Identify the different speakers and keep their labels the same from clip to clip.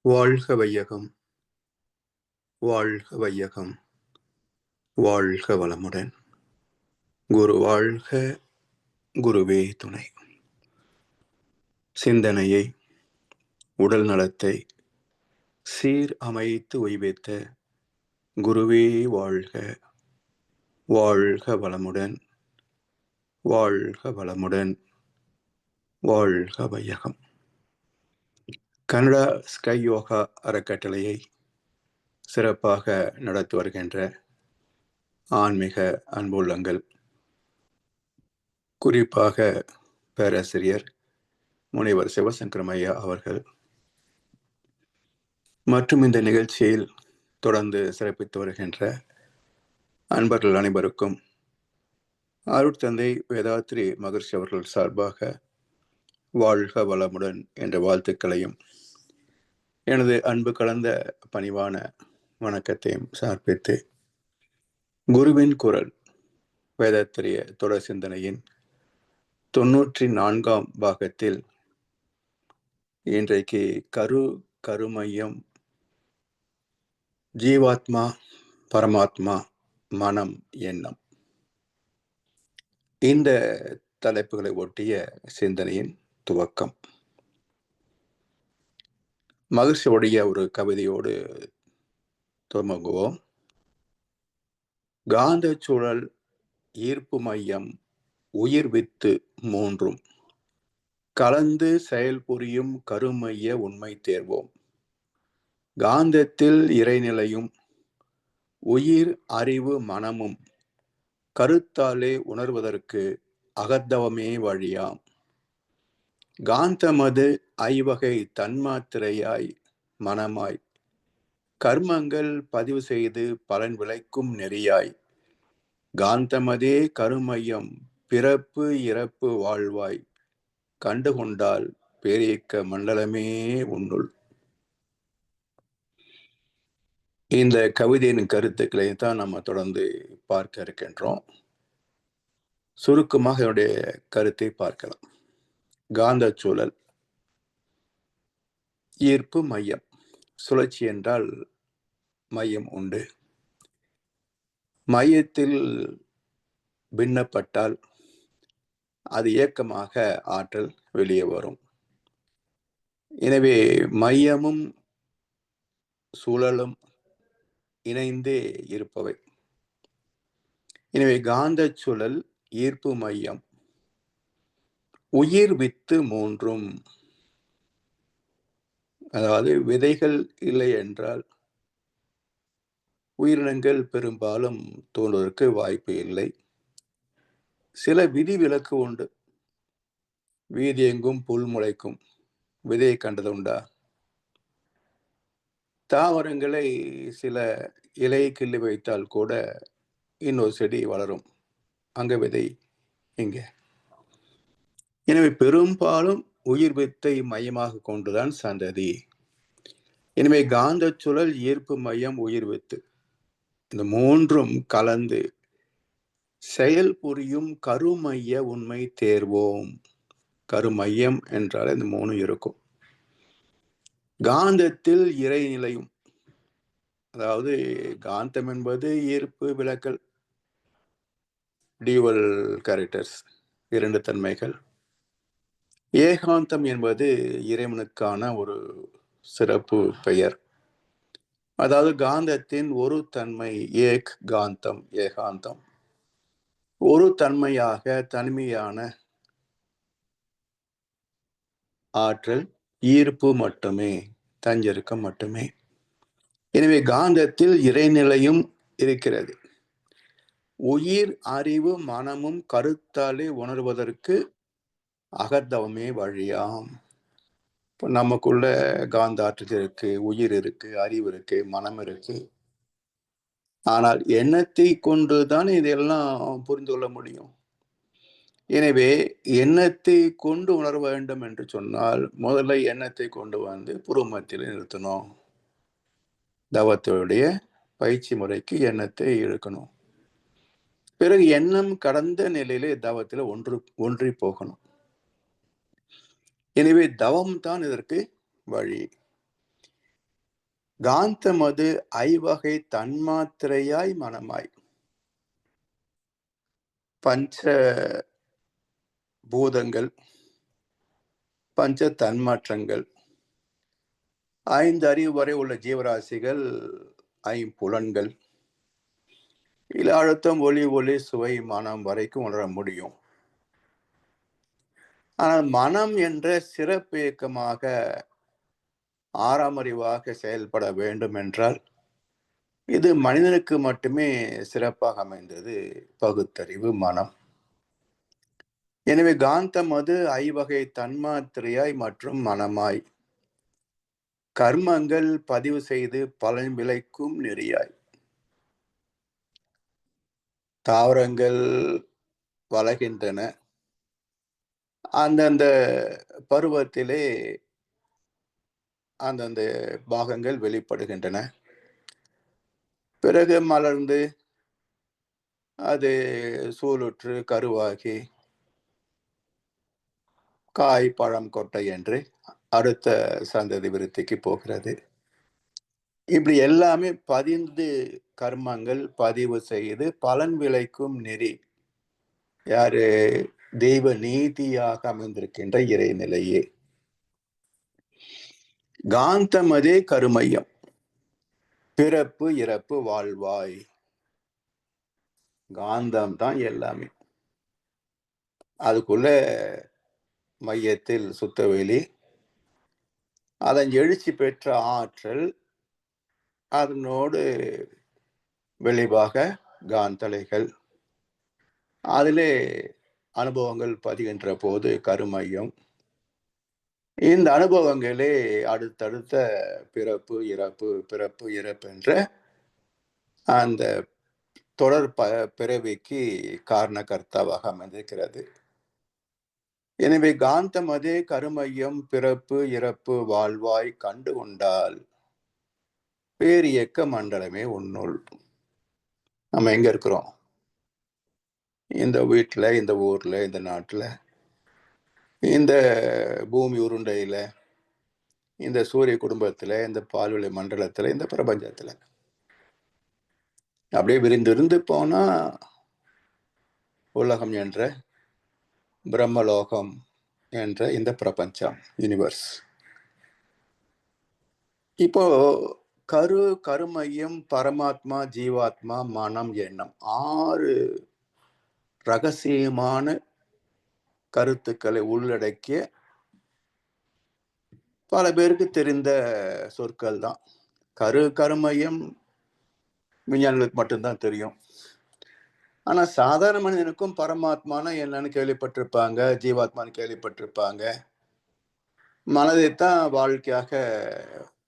Speaker 1: வாழ்க வையகம், வாழ்க வையகம், வாழ்க வளமுடன். குரு வாழ்க, குருவே துணை. சிந்தனையை, உடல் நலத்தை சீர் அமைத்து உய்வித்த குருவே வாழ்க, வாழ்க வளமுடன், வாழ்க வளமுடன், வாழ்க வையகம். கனடா ஸ்கை யோகா அறக்கட்டளையை சிறப்பாக நடத்தி வருகின்ற ஆன்மீக அன்புள்ளங்கள், குறிப்பாக பேராசிரியர் முனைவர் சிவசங்கரம் ஐயா அவர்கள் மற்றும் இந்த நிகழ்ச்சியில் தொடர்ந்து சிறப்பித்து வருகின்ற அன்பர்கள் அனைவருக்கும் அருட்தந்தை வேதாத்ரி மகர்ஷி அவர்கள் சார்பாக வாழ்க வளமுடன் என்ற வாழ்த்துக்களையும் எனது அன்பு கலந்த பணிவான வணக்கத்தையும் சமர்ப்பித்து, குருவின் குரல் வேதாத்திரிய தொடர் சிந்தனையின் 94ஆம் பாகத்தில் இன்றைக்கு கருமையம், ஜீவாத்மா, பரமாத்மா, மனம், எண்ணம், இந்த தலைப்புகளை ஒட்டிய சிந்தனையின் துவக்கம். மகிழ்ச்சியுடைய ஒரு கவிதையோடு துவங்குவோம். காந்த சூழல், ஈர்ப்பு மையம், உயிர் வித்து மூன்றும் கலந்து செயல்புரியும் கருமைய உண்மை தேர்வோம். காந்தத்தில் இறைநிலையும் உயிர் அறிவு மனமும் கருத்தாலே உணர்வதற்கு அகத்தவமே வழியாம். காந்தமது ஐவகை தன்மாத்திரையாய் மனமாய் கர்மங்கள் பதிவு செய்து பலன் விளைக்கும் நெறியாய் காந்தமதே கருமையம் பிறப்பு இறப்பு வாழ்வாய் கண்டுகொண்டால் பேரியக்க மண்டலமே உன்னுள். இந்த கவிதையின் கருத்துக்களை தான் நம்ம தொடர்ந்து பார்க்க இருக்கின்றோம். சுருக்கமாக என்னுடைய கருத்தை பார்க்கலாம். காந்த சூழல், ஈர்ப்பு மையம். சுழற்சி என்றால் மையம் உண்டு. மையத்தில் பின்னப்பட்டால் அது இயக்கமாக ஆற்றல் வெளியே வரும். எனவே மையமும் சூழலும் இணைந்தே இருப்பவை. எனவே காந்த சூழல், ஈர்ப்பு மையம், உயிர் வித்து மூன்றும். அதாவது விதைகள் இல்லை என்றால் உயிரினங்கள் பெரும்பாலும் தோன்றுவதற்கு வாய்ப்பு இல்லை. சில விதிவிலக்கு உண்டு. வீதி எங்கும் புல் முளைக்கும், விதையை கண்டது உண்டா? தாவரங்களை சில இலையை கிள்ளி வைத்தால் கூட இன்னொரு செடி வளரும், அங்க விதை இங்கே. எனவே பெரும்பாலும் உயிர் வித்தை மையமாக கொண்டுதான் சந்ததி. எனவே காந்த சுழல், ஈர்ப்பு மையம், உயிர் வித்து, இந்த மூன்றும் கலந்து செயல் புரியும் கருமைய உண்மை தேர்வோம். கருமையம் என்றால் இந்த மூணு இருக்கும். காந்தத்தில் இறைநிலையும், அதாவது காந்தம் என்பது ஈர்ப்பு விலக்கல், டியூவல் கேரக்டர்ஸ், இரண்டு தன்மைகள். ஏகாந்தம் என்பது இறைவனுக்கான ஒரு சிறப்பு பெயர். அதாவது காந்தத்தின் ஒரு தன்மை ஏக் காந்தம், ஏகாந்தம், ஒரு தன்மையாக தனிமையான ஆற்றல், ஈர்ப்பு மட்டுமே, தஞ்சருக்கம் மட்டுமே. எனவே காந்தத்தில் இறைநிலையும் இருக்கிறது. உயிர் அறிவு மனமும் கருத்தாலே உணர்வதற்கு அகத்தவமே வழியாம். இப்போ நமக்குள்ள காந்த ஆற்றல் இருக்கு, உயிர் இருக்கு, அறிவு இருக்கு, மனம் இருக்கு. ஆனால் எண்ணத்தை கொண்டுதான் இதெல்லாம் புரிந்து கொள்ள முடியும். எனவே எண்ணத்தை கொண்டு உணர வேண்டும் என்று சொன்னால் முதல்ல எண்ணத்தை கொண்டு வந்து புருவமத்தில் நிறுத்தணும். தவத்துடைய பயிற்சி முறைக்கு எண்ணத்தை இழுக்கணும். பிறகு எண்ணம் கடந்த நிலையிலே தவத்தில் ஒன்றி போகணும். எனவே தவம் தான் இதற்கு வழி. காந்தமது ஐவகை தன்மாத்திரையாய் மனமாய். பஞ்ச பூதங்கள், பஞ்ச தன்மாற்றங்கள், 5 அறிவு வரை உள்ள ஜீவராசிகள், 5 புலன்கள், இல்ல அழுத்தம், ஒளி, சுவை, மனம் வரைக்கும் உணர முடியும். ஆனால் மனம் என்ற சிறப்பு இயக்கமாக 6ஆம் அறிவாக செயல்பட வேண்டும் என்றால் இது மனிதனுக்கு மட்டுமே சிறப்பாக அமைந்தது பகுத்தறிவு மனம். எனவே காந்தமது ஐவகை தன்மாத்திரையாய் மற்றும் மனமாய் கர்மங்கள் பதிவு செய்து பலன் விளைக்கும் நெறியாய். தாவரங்கள் வளர்கின்றன, அந்தந்த பருவத்திலே அந்தந்த பாகங்கள் வெளிப்படுகின்றன. பிறகு மலர்ந்து அது சூலுற்று கருவாகி காய், பழம், கொட்டை என்று அடுத்த சந்ததி விருத்திக்கு போகிறது. இப்படி எல்லாமே பதிந்து கர்மங்கள் பதிவு செய்து பலன் விளைக்கும் நெறி யாரு? தெய்வ நீதியாக அமைந்திருக்கின்ற இறைநிலையே. காந்தமதே கருமையம், பிறப்பு இறப்பு வாழ்வாய். காந்தம் தான் எல்லாமே. அதுக்குள்ள மையத்தில் சுத்தவெளி, அதன் எழுச்சி பெற்ற ஆற்றல், அதனோடு விளைவாக காந்தலைகள், அதிலே அனுபவங்கள் பதிகின்ற போது கருமையம். இந்த அனுபவங்களே அடுத்தடுத்த பிறப்பு இறப்பு பிறப்பு இறப்பு என்ற அந்த தொடர் பிறவிக்கு காரணகர்த்தாவாக அமைந்திருக்கிறது. எனவே காந்தம் அதே கருமையம், பிறப்பு இறப்பு வாழ்வாய் கண்டு கொண்டால் பேரியக்க மண்டலமே உன்னுள். நம்ம எங்க இருக்கிறோம்? இந்த வீட்டுல, இந்த ஊர்ல, இந்த நாட்டுல, இந்த பூமி உருண்டையில, இந்த சூரிய குடும்பத்துல, இந்த பால்வெளி மண்டலத்துல, இந்த பிரபஞ்சத்துல அப்படியே விரிந்திருந்து போனா உலகம் என்ற பிரம்மலோகம் என்ற இந்த பிரபஞ்சம், யூனிவர்ஸ். இப்போ கருமையம், பரமாத்மா, ஜீவாத்மா, மனம், எண்ணம் 6 ரகசியமான கருத்துக்களை உள்ளடக்கிய பல பேருக்கு தெரிந்த சொற்கள் தான். கருமையம் விஞ்ஞானிகளுக்கு மட்டும்தான் தெரியும். ஆனா சாதாரண மனிதனுக்கும் பரமாத்மானா என்னன்னு கேள்விப்பட்டிருப்பாங்க, ஜீவாத்மான்னு கேள்விப்பட்டிருப்பாங்க. மனதைத்தான் வாழ்க்கையாக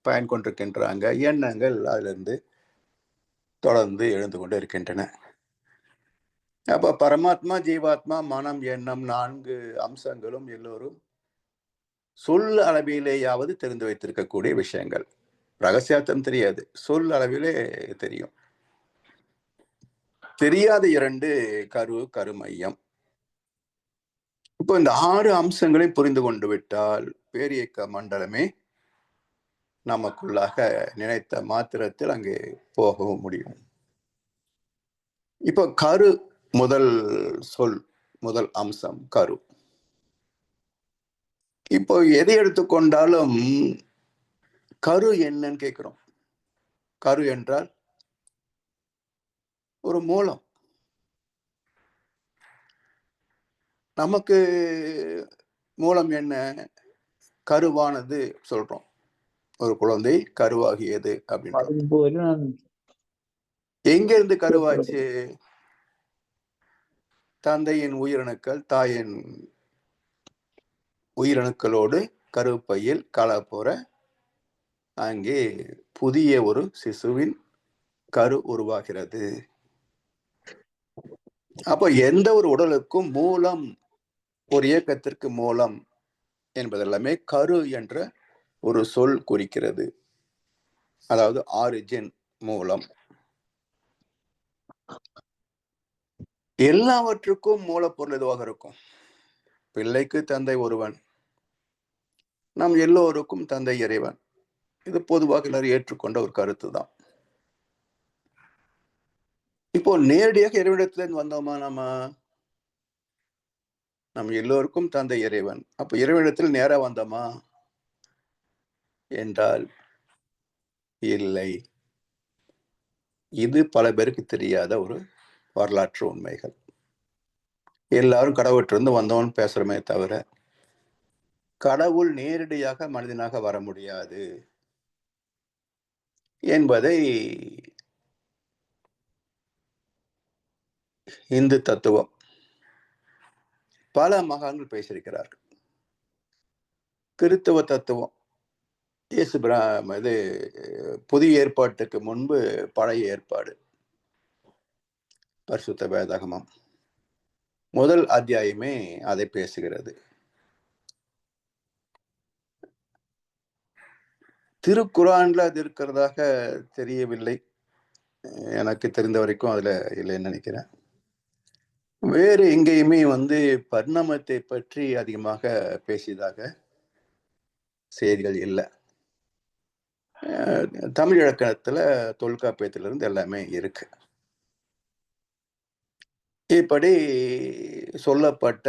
Speaker 1: பயன் கொண்டிருக்கின்றாங்க. எண்ணங்கள் அதிலிருந்து தொடர்ந்து எழுந்து கொண்டு இருக்கின்றன. அப்ப பரமாத்மா, ஜீவாத்மா, மனம், எண்ணம் 4 அம்சங்களும் எல்லோரும் சொல் அளவிலேயாவது தெரிந்து வைத்திருக்கக்கூடிய விஷயங்கள். ரகசியார்த்தம் தெரியாது, சொல் அளவிலே தெரியும். தெரியாத 2 கருமையம். இப்போ இந்த 6 அம்சங்களை புரிந்து கொண்டு விட்டால் பேரியக்க மண்டலமே நமக்குள்ளாக நினைத்த மாத்திரத்தில் அங்கே போகவும் முடியும். இப்போ கரு முதல் சொல், முதல் அம்சம் கரு. இப்போ எதை எடுத்துக்கொண்டாலும் கரு என்னன்னு கேட்கிறோம். கரு என்றால் ஒரு மூலம். நமக்கு மூலம் என்ன? கருவானது சொல்றோம். ஒரு குழந்தை கருவாகியது அப்படின்னு. எங்க இருந்து கருவாச்சு? தந்தையின் உயிரணுக்கள் தாயின் உயிரணுக்களோடு கருப்பையில் கலப்புற அங்கே புதிய ஒரு சிசுவின் கரு உருவாகிறது. அப்ப எந்த ஒரு உடலுக்கும் மூலம், ஒரு இயக்கத்திற்கு மூலம் என்பதெல்லாமே கரு என்ற ஒரு சொல் குறிக்கிறது. அதாவது ஆரிஜின், மூலம். எல்லாவற்றுக்கும் மூலப்பொருள் எதுவாக இருக்கும்? பிள்ளைக்கு தந்தை ஒருவன், நம் எல்லோருக்கும் தந்தை இறைவன். இது பொதுவாக எல்லாரும் ஏற்றுக்கொண்ட ஒரு கருத்து தான். இப்போ நேரடியாக இறைவனிடத்திலிருந்து வந்தோமா நம்ம? நம்ம எல்லோருக்கும் தந்தை இறைவன். அப்ப இறைவனிடத்தில் நேரா வந்தோமா என்றால் இல்லை. இது பல பேருக்கு தெரியாத ஒரு வரலாற்று உண்மைகள். எல்லாரும் கடவுள்கிட்டருந்து வந்தோம்னு பேசுறோமே தவிர, கடவுள் நேரடியாக மனிதனாக வர முடியாது என்பதை இந்து தத்துவம் பல மகான்கள் பேசியிருக்கிறார்கள். கிறித்தவ தத்துவம் இயேசு இது புதிய ஏற்பாட்டுக்கு முன்பு பழைய ஏற்பாடு பரிசுத்த வேதாகமம் முதல் அத்தியாயமே அதை பேசுகிறது. திருக்குரான்ல அது இருக்கிறதாக தெரியவில்லை. எனக்கு தெரிந்த வரைக்கும் அதுல இல்லைன்னு நினைக்கிறேன். வேறு எங்கேயுமே பரிணாமத்தை பற்றி அதிகமாக பேசியதாக செய்திகள் இல்லை. தமிழ் இலக்கணத்துல தொல்காப்பியத்திலிருந்து எல்லாமே இருக்கு. இப்படி சொல்லப்பட்ட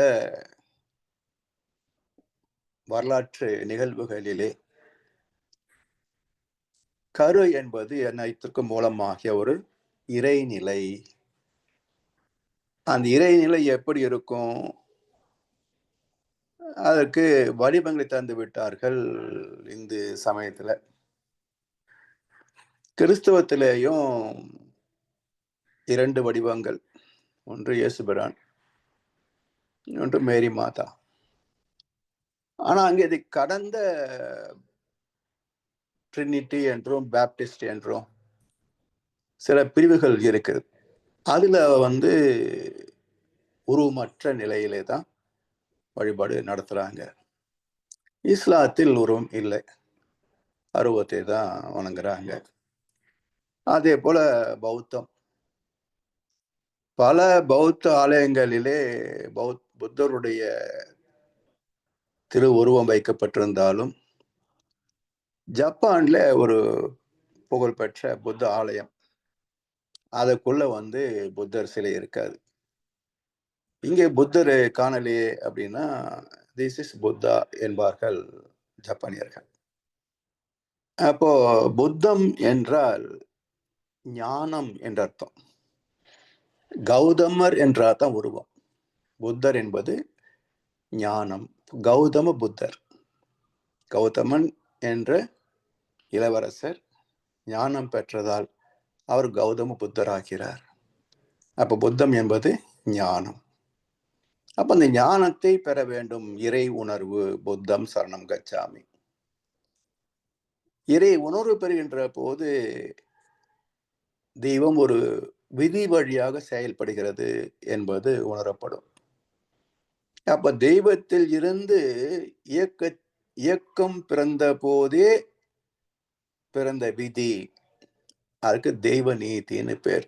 Speaker 1: வரலாற்று நிகழ்வுகளிலே கரு என்பது அனைத்திற்கும் மூலமாகிய ஒரு இறைநிலை. அந்த இறைநிலை எப்படி இருக்கும்? அதற்கு வடிவங்களை தந்து விட்டார்கள் இந்து சமயத்துல. கிறிஸ்தவத்திலேயும் 2 வடிவங்கள். ஒன்று இயேசுபிரான், இன்னொன்று மேரி மாதா. ஆனா அங்கே இதை கடந்த ட்ரினிட்டி என்றும் பேப்டிஸ்ட் என்றும் சில பிரிவுகள் இருக்குது. அதுல உருவமற்ற நிலையிலே தான் வழிபாடு நடத்துறாங்க. இஸ்லாத்தில் உருவம் இல்லை, அருவத்தை தான் வணங்குறாங்க. அதே போல பௌத்தம், பல பௌத்த ஆலயங்களிலே புத்தருடைய திரு உருவம் வைக்கப்பட்டிருந்தாலும் ஜப்பான்ல ஒரு புகழ்பெற்ற புத்த ஆலயம், அதுக்குள்ள புத்தர் சிலை இருக்காது. இங்கே புத்தர் காணலையே அப்படின்னா திஸ் இஸ் புத்தா என்பார்கள் ஜப்பானியர்கள். அப்போ புத்தம் என்றால் ஞானம் என்ற அர்த்தம். கௌதமர் என்ற அர்த்தம் உருவம். புத்தர் என்பது ஞானம். கௌதம புத்தர், கௌதமன் என்ற இளவரசர் ஞானம் பெற்றதால் அவர் கௌதம புத்தர் ஆகிறார். அப்ப புத்தம் என்பது ஞானம். அப்ப அந்த ஞானத்தை பெற வேண்டும். இறை உணர்வு, புத்தம் சரணம் கச்சாமி. இறை உணர்வு பெறுகின்ற போது தெய்வம் ஒரு விதி வழியாக செயல்படுகிறது என்பது உணரப்படும். அப்ப தெய்வத்தில் இருந்து இயக்கம் பிறந்த போதே பிறந்த விதி, அதுக்கு தெய்வ நீதின்னு பேர்.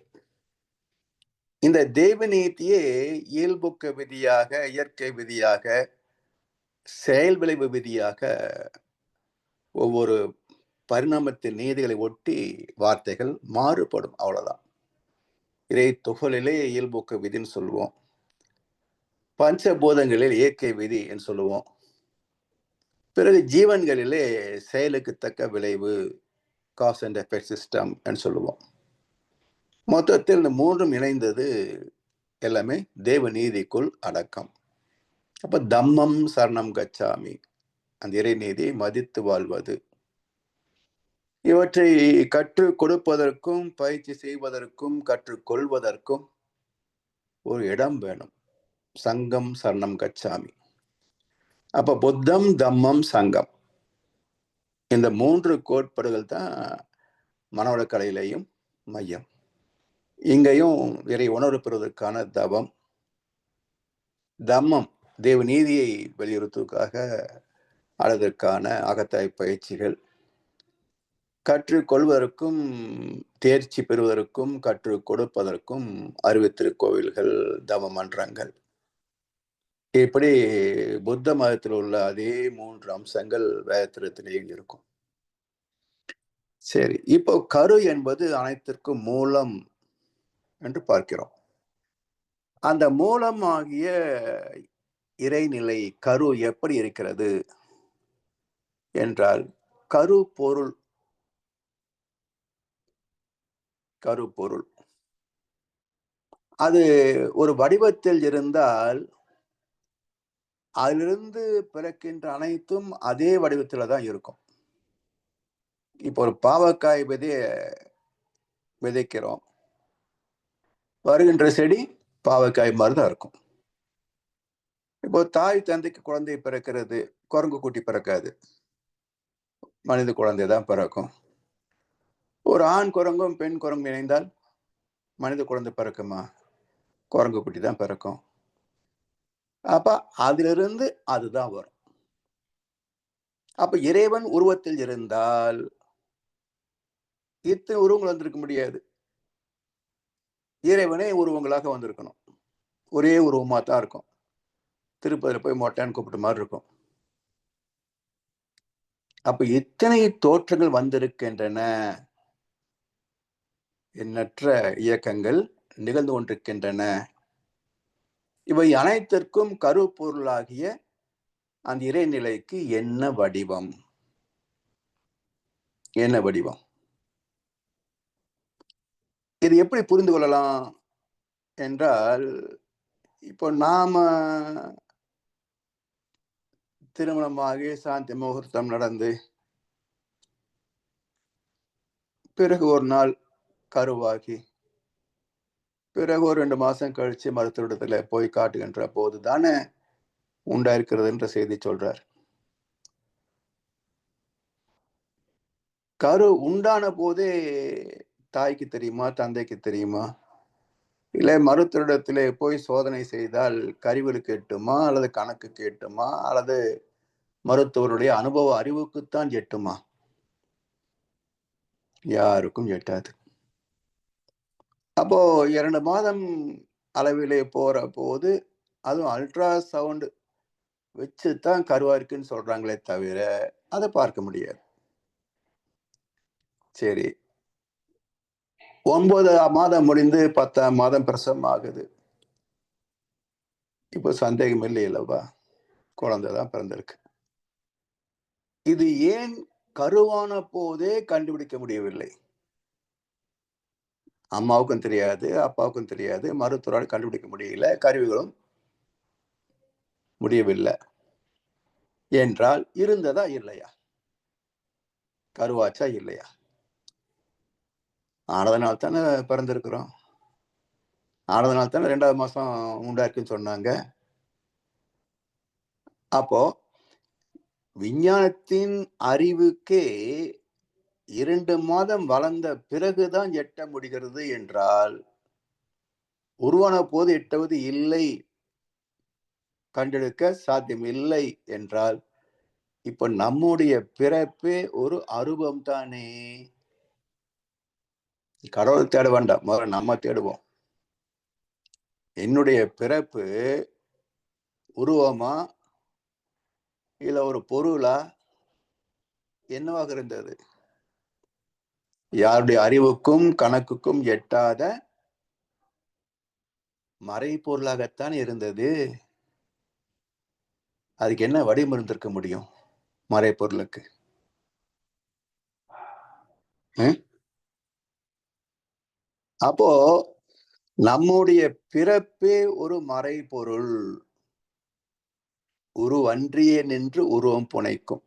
Speaker 1: இந்த தெய்வ நீதியே இயல்புக்க விதியாக, இயற்கை விதியாக, செயல் விளைவு விதியாக ஒவ்வொரு பரிணாமத்தின் நீதிகளை ஒட்டி வார்த்தைகள் மாறுபடும். அவ்வளவுதான். இறை துகளிலே இயல்புக்க விதின்னு சொல்லுவோம். பஞ்சபூதங்களில் இயற்கை விதி என்று சொல்லுவோம். பிறகு ஜீவன்களிலே செயலுக்கு தக்க விளைவு, காஸ் அண்ட் எஃபெக்ட் சிஸ்டம் என்று சொல்லுவோம். மொத்தத்தில் இந்த மூன்றும் இணைந்தது எல்லாமே தேவ நீதிக்குள் அடக்கம். அப்ப தம்மம் சரணம் கச்சாமி, அந்த இறை நீதியை மதித்து வாழ்வது. இவற்றை கற்றுக் கொடுப்பதற்கும் பயிற்சி செய்வதற்கும் கற்றுக்கொள்வதற்கும் ஒரு இடம் வேணும். சங்கம் சரணம் கச்சாமி. அப்ப புத்தம் தம்மம் சங்கம், இந்த 3 கோட்பாடுகள் தான் மனவளக்கலையிலையும் மையம். இங்கேயும் இறை உணர்வு பெறுவதற்கான தவம், தம்மம் தேவ நீதியை வலியுறுத்துவதற்காக அதற்கான அகத்தாய் பயிற்சிகள், கற்றுக்கொள்வதற்கும் தேர்ச்சி பெறுவதற்கும் கற்றுக் கொடுப்பதற்கும் அறிவுத்திருக்கோவில்கள், தவ மன்றங்கள். இப்படி புத்த மதத்தில் உள்ள அதே 3 அம்சங்கள் வேதத்திலேயும் இருக்கும். சரி, இப்போ கரு என்பது அனைத்திற்கும் மூலம் என்று பார்க்கிறோம். அந்த மூலமாகிய இறைநிலை கரு எப்படி இருக்கிறது என்றால், கருப்பொருள் கருப்பொருள் அது ஒரு வடிவத்தில் இருந்தால், அதிலிருந்து பிறக்கின்ற அனைத்தும் அதே வடிவத்தில தான் இருக்கும். இப்போ ஒரு பாவக்காய் விதைக்கிறோம். வருகின்ற செடி பாவக்காய் மாரி தான் இருக்கும். இப்போ தாய் தந்தைக்கு குழந்தை பிறக்கிறது, குரங்கு குட்டி பிறக்காது. மனித குழந்தை தான் பிறக்கும். ஒரு ஆண் குரங்கும், பெண் குரங்கும் இணைந்தால் மனித குழந்தை பிறக்குமா? குரங்கு குட்டி தான் பிறக்கும். அப்ப அதிலிருந்து அதுதான் வரும். அப்ப இறைவன் உருவத்தில் இருந்தால், இத்தனை உருவங்கள் வந்திருக்க முடியாது. இறைவனே உருவங்களாக வந்திருக்கணும். ஒரே உருவமா தான் இருக்கும். திருப்பதியில போய் மொட்டைன்னு கூப்பிட்ட மாரி இருக்கும். அப்ப இத்தனை தோற்றங்கள் வந்திருக்கின்றன. எண்ணற்ற இயக்கங்கள் நிகழ்ந்து கொண்டிருக்கின்றன. இவை அனைத்திற்கும் கருப்பொருளாகிய அந்த இறைநிலைக்கு என்ன வடிவம்? என்ன வடிவம்? இது எப்படி புரிந்து கொள்ளலாம் என்றால், இப்போ நாம திருமணமாகி சாந்தி முகூர்த்தம் நடந்து, பிறகு ஒரு நாள் கருவாகி, பிறகு ஒரு 2 மாசம் கழிச்சு மருத்துவரிடத்துல போய் காட்டுகின்ற போது தானே உண்டாயிருக்கிறது என்ற செய்தி சொல்றார். கரு உண்டான போதே தாய்க்கு தெரியுமா? தந்தைக்கு தெரியுமா? இல்ல மருத்துவரிடத்திலே போய் சோதனை செய்தால் கருவிலுக்கு எட்டுமா? அல்லது கணக்குக்கு எட்டுமா? அல்லது மருத்துவருடைய அனுபவ அறிவுக்குத்தான் எட்டுமா? யாருக்கும் எட்டாது. அப்போ 2 மாதம் அளவிலே போறபோது, அதுவும் அல்ட்ரா சவுண்ட் வச்சு தான் கருவா இருக்குன்னு சொல்றாங்களே தவிர, அத பார்க்க முடியாது. சரி. 9 மாதம் முடிந்து 10ஆம் மாதம் பிரசவம் ஆகுது. இப்போ சந்தேகம் இல்லை அல்லவா? குழந்தை தான் பிறந்திருக்கு. இது ஏன் கருவான போதே கண்டுபிடிக்க முடியவில்லை? அம்மாவுக்கும் தெரியாது, அப்பாவுக்கும் தெரியாது. மருத்துவரால் கண்டுபிடிக்க முடியல. கருவிகளும் முடியவில்லை. என்றால் இருந்ததா? இல்லையா? கருவாச்சா? இல்லையா? ஆனதுனால தானே பிறந்திருக்கிறோம். ஆனதுனால தானே 2வது மாசம் உண்டாயிருக்குன்னு சொன்னாங்க. அப்போ விஞ்ஞானத்தின் அறிவுக்கே 2 மாதம் வளர்ந்த பிறகுதான் எட்ட முடிகிறது என்றால், உருவான போது எட்டுவது இல்லை, கண்டெடுக்க சாத்தியமில்லை என்றால், இப்ப நம்முடைய பிறப்பே ஒரு அருவம் தானே! கடவுள தேட வேண்டாம். முதல்ல நம்ம தேடுவோம். என்னுடைய பிறப்பு உருவமா? இல்ல ஒரு பொருளா? என்னவாக இருந்தது? யாருடைய அறிவுக்கும், கணக்குக்கும் எட்டாத மறைபொருளாகத்தான் இருந்தது. அதுக்கு என்ன வடிவம் இருந்திருக்க முடியும்? மறைபொருளுக்கு. ம். அப்போ நம்முடைய பிறப்பே ஒரு மறைபொருள். உருவன்றியே நின்று உருவம் புனைக்கும்.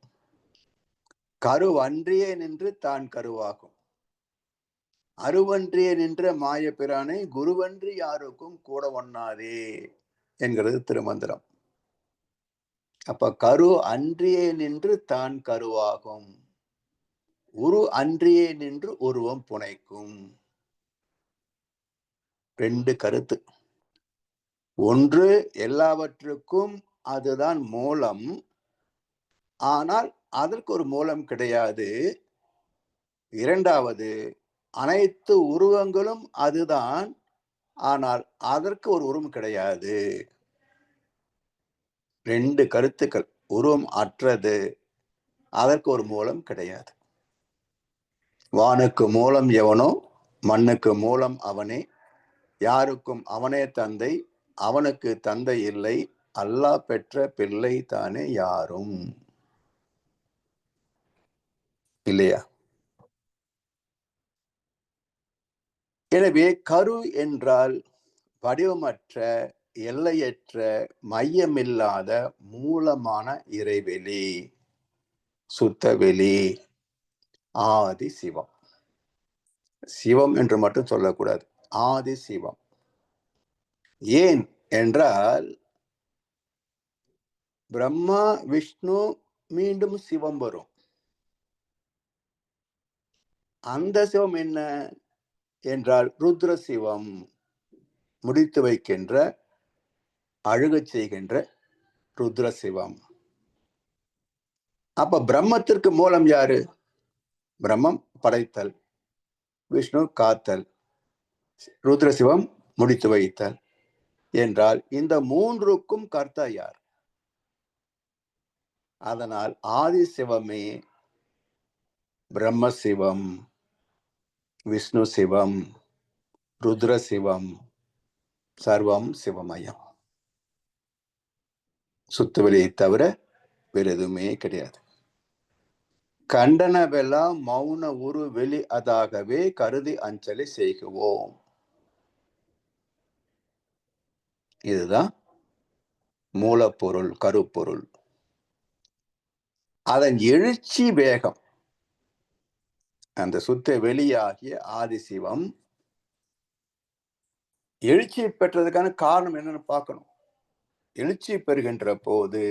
Speaker 1: கருவன்றியே நின்று தான் கருவாகும். அருவன்றியே நின்ற மாயப்பிரானை குருவன்றி யாருக்கும் கூட ஒண்ணாதே என்கிறது திருமந்திரம். அப்ப கரு அன்றியே நின்று தான் கருவாகும். உரு அன்றியே நின்று உருவம் புனைக்கும். 2 கருத்து. ஒன்று, எல்லாவற்றுக்கும் அதுதான் மூலம். ஆனால் அதற்கு ஒரு மூலம் கிடையாது. 2வது, அனைத்து உருவங்களும் அதுதான். ஆனால் அதற்கு ஒரு உருவம் கிடையாது. 2 கருத்துக்கள். உருவம் அற்றது. அதற்கு ஒரு மூலம் கிடையாது. வானுக்கு மூலம் எவனோ மண்ணுக்கு மூலம் அவனே, யாருக்கும் அவனே தந்தை, அவனுக்கு தந்தை இல்லை, அல்லாஹ் பெற்ற பிள்ளை தானே யாரும். இல்லையா? எனவே கரு என்றால் வடிவமற்ற, எல்லையற்ற, மையமில்லாத மூலமான இறைவெளி, சுத்தவெளி, ஆதி சிவம். சிவம் என்று மட்டும் சொல்லக்கூடாது, ஆதி சிவம். ஏன் என்றால் பிரம்மா விஷ்ணு மீண்டும் சிவம் வரும். அந்த சிவம் என்ன என்றால் ருத்ர சிவம், முடித்து வைக்கின்ற, அழுகச் செய்கின்ற ருத்ர சிவம். அப்ப பிரம்மத்திற்கு மூலம் யாரு? பிரம்மம் படைத்தல், விஷ்ணு காத்தல், ருத்ர சிவம் முடித்து வைத்தல் என்றால் இந்த மூன்றுக்கும் கர்த்தா யார்? அதனால் ஆதி சிவமே பிரம்ம சிவம், விஷ்ணு சிவம், ருத்ர சிவம், சர்வம் சிவமயம். சுத்துவெளியை தவிர வேற எதுவுமே கிடையாது. கண்டனவெல்லாம் மௌன உரு வெளி அதாகவே கருதி அஞ்சலி செய்குவோம். இதுதான் மூலப்பொருள், கருப்பொருள். அதன் எழுச்சி வேகம், அந்த சுத்த வெளியாகிய ஆதிசிவம் எழுச்சி பெற்றதுக்கான காரணம் என்னன்னு பார்க்கணும். எழுச்சி பெறுகின்ற போது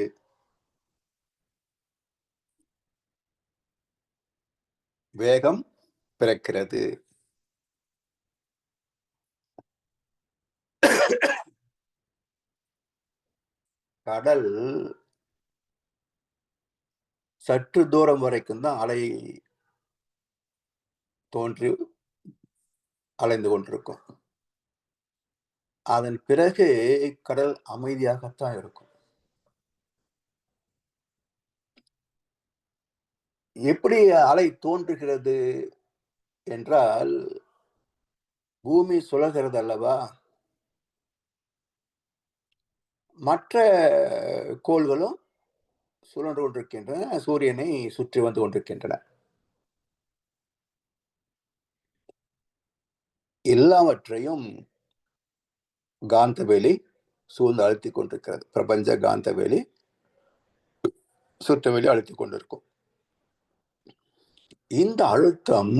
Speaker 1: வேகம் பிறக்கிறது. கடல் சற்று தூரம் வரைக்கும் தான் அலை தோன்றி அலைந்து கொண்டிருக்கும். அதன் பிறகு கடல் அமைதியாகத்தான் இருக்கும். எப்படி அலை தோன்றுகிறது என்றால், பூமி சுழல்கிறது அல்லவா, மற்ற கோள்களும் சுழன்று கொண்டிருக்கின்றன, சூரியனை சுற்றி வந்து கொண்டிருக்கின்றன. எல்லாவற்றையும் காந்தவெளி சூழ்ந்து அழுத்திக் கொண்டிருக்கிறது. பிரபஞ்ச காந்தவெளி சுற்றவெளி அழுத்திக் கொண்டிருக்கும். இந்த அழுத்தம்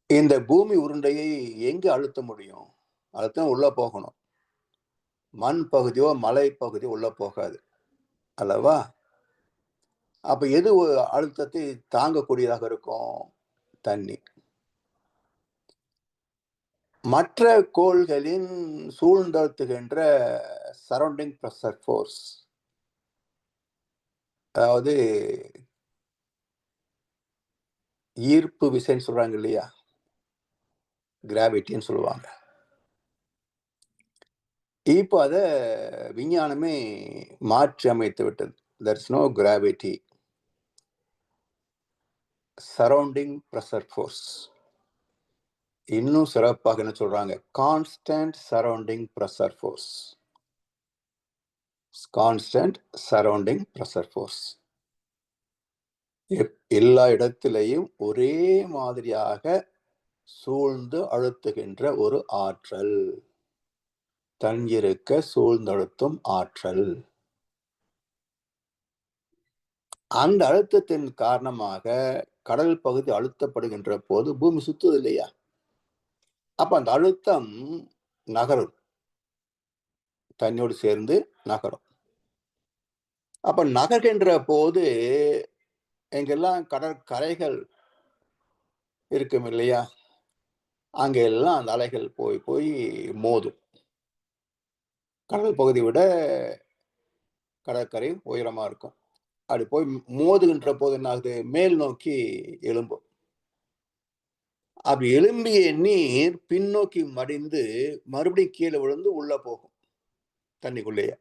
Speaker 1: இந்த பூமி உருண்டையை எங்கு அழுத்த முடியும்? அழுத்தம் உள்ள போகணும். மண் பகுதியோ மலை பகுதியோ உள்ள போகாது அல்லவா? அப்ப எது அழுத்தத்தை தாங்கக்கூடியதாக இருக்கும்? தண்ணி. மற்ற கோள்களின் சூழ்ந்தழுத்துகின்ற சரௌண்டிங் பிரஷர் ஃபோர்ஸ், அதாவது ஈர்ப்பு விசைன்னு சொல்றாங்க இல்லையா, கிராவிட்டின்னு சொல்லுவாங்க. இப்போ அதை விஞ்ஞானமே மாற்றி அமைத்து விட்டது. there is no gravity, surrounding pressure force. இன்னும் சிறப்பாக என்ன சொல்றாங்க? Constant surrounding pressure force. Constant surrounding pressure force. எல்லா இடத்திலையும் ஒரே மாதிரியாக சூழ்ந்து அழுத்துகின்ற ஒரு ஆற்றல், தங்கியிருக்க சூழ்ந்தழுத்தும் ஆற்றல். அந்த அழுத்தத்தின் காரணமாக கடல் பகுதி அழுத்தப்படுகின்ற போது பூமி சுத்துது இல்லையா, அப்ப அந்த அழுத்தம் நகரும், தண்ணியோடு சேர்ந்து நகரும். அப்ப நகர்கின்ற போது எங்கெல்லாம் கடற்கரைகள் இருக்கும் இல்லையா, அங்க எல்லாம் அந்த அலைகள் போய் போய் மோதும். கடல் பகுதியை விட கடற்கரை உயரமா இருக்கும். அப்படி போய் மோதுகின்ற போது என்ன ஆகுது? மேல் நோக்கி எழும்பும். அப்படி எழும்பிய நீர் பின்னோக்கி மடிந்து மறுபடியும் கீழே விழுந்து உள்ள போகும் தண்ணிக்குள்ளேயே.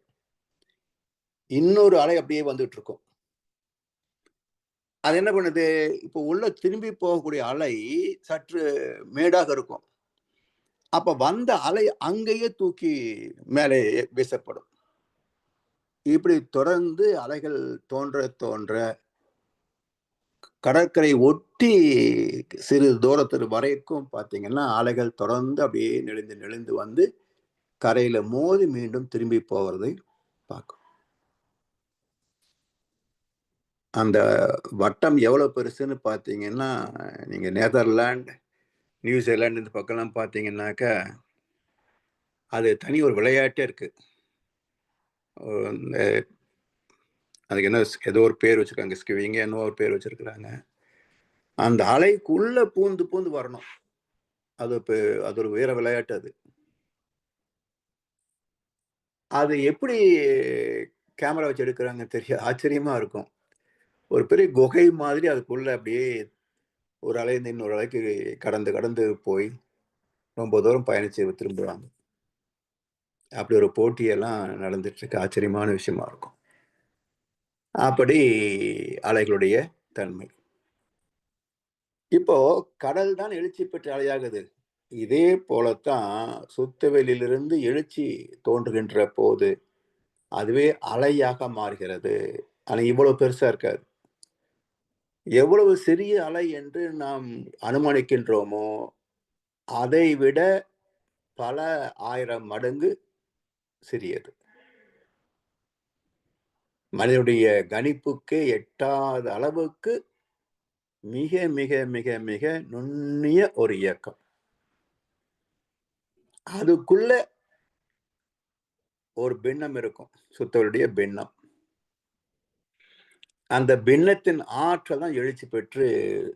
Speaker 1: இன்னொரு அலை அப்படியே வந்துட்டு இருக்கும். அது என்ன பண்ணுது, இப்போ உள்ள திரும்பி போகக்கூடிய அலை சற்று மேடாக இருக்கும். அப்ப வந்த அலை அங்கேயே தூக்கி மேலே வீசப்படும். இப்படி தொடர்ந்து அலைகள் தோன்ற தோன்ற கடற்கரை ஒட்டி சிறு தூரத்திற்கு வரைக்கும் பார்த்தீங்கன்னா, அலைகள் தொடர்ந்து அப்படியே நெளிந்து நெளிந்து வந்து கரையில மோதி மீண்டும் திரும்பி போவதை பார்க்கும். அந்த வட்டம் எவ்வளோ பெருசுன்னு பார்த்தீங்கன்னா, நீங்க நெதர்லாந்து, நியூசிலாந்து இந்த பக்கம்லாம் பார்த்தீங்கன்னாக்கா, அது தனி ஒரு விளையாட்டே இருக்கு. இந்த அதுக்கு என்ன ஏதோ ஒரு பேர் வச்சிருக்காங்க. ஸ்கிவிங்க என்னவோ ஒரு பேர் வச்சிருக்கிறாங்க. அந்த அலைக்குள்ள பூந்து பூந்து வரணும். அது அது ஒரு வீர விளையாட்டு அது. அது எப்படி கேமரா வச்சு எடுக்குறாங்கன்னு ஆச்சரியமா இருக்கும். ஒரு பெரிய குகை மாதிரி அதுக்குள்ள அப்படியே ஒரு அலையிருந்து இன்னொரு அலைக்கு கடந்து கடந்து போய் ரொம்ப தூரம் பயணிச்சு திரும்புவாங்க. அப்படி ஒரு போட்டியெல்லாம் நடந்துட்டு இருக்கு. ஆச்சரியமான விஷயமா இருக்கும். அப்படி அலைகளுடைய தன்மை. இப்போ கடல் தான் எழுச்சி பெற்ற அலையாகுது. இதே போலத்தான் சுத்தவெளியிலிருந்து எழுச்சி தோன்றுகின்ற போது, அதுவே அலையாக மாறுகிறது. ஆனா இவ்வளவு பெருசா இருக்காது. எவ்வளவு சிறிய அலை என்று நாம் அனுமானிக்கின்றோமோ, அதை விட பல 1000 மடங்கு சிறியது. மனிதனுடைய கணிப்புக்கே எட்டாத அளவுக்கு மிக மிக மிக மிக நுண்ணிய ஒரு இயக்கம். அதுக்குள்ள ஒரு பின்னம் இருக்கும். சுத்தவெளியுடைய பின்னம். அந்த பின்னத்தின் ஆற்றல் தான் எழுச்சி பெற்று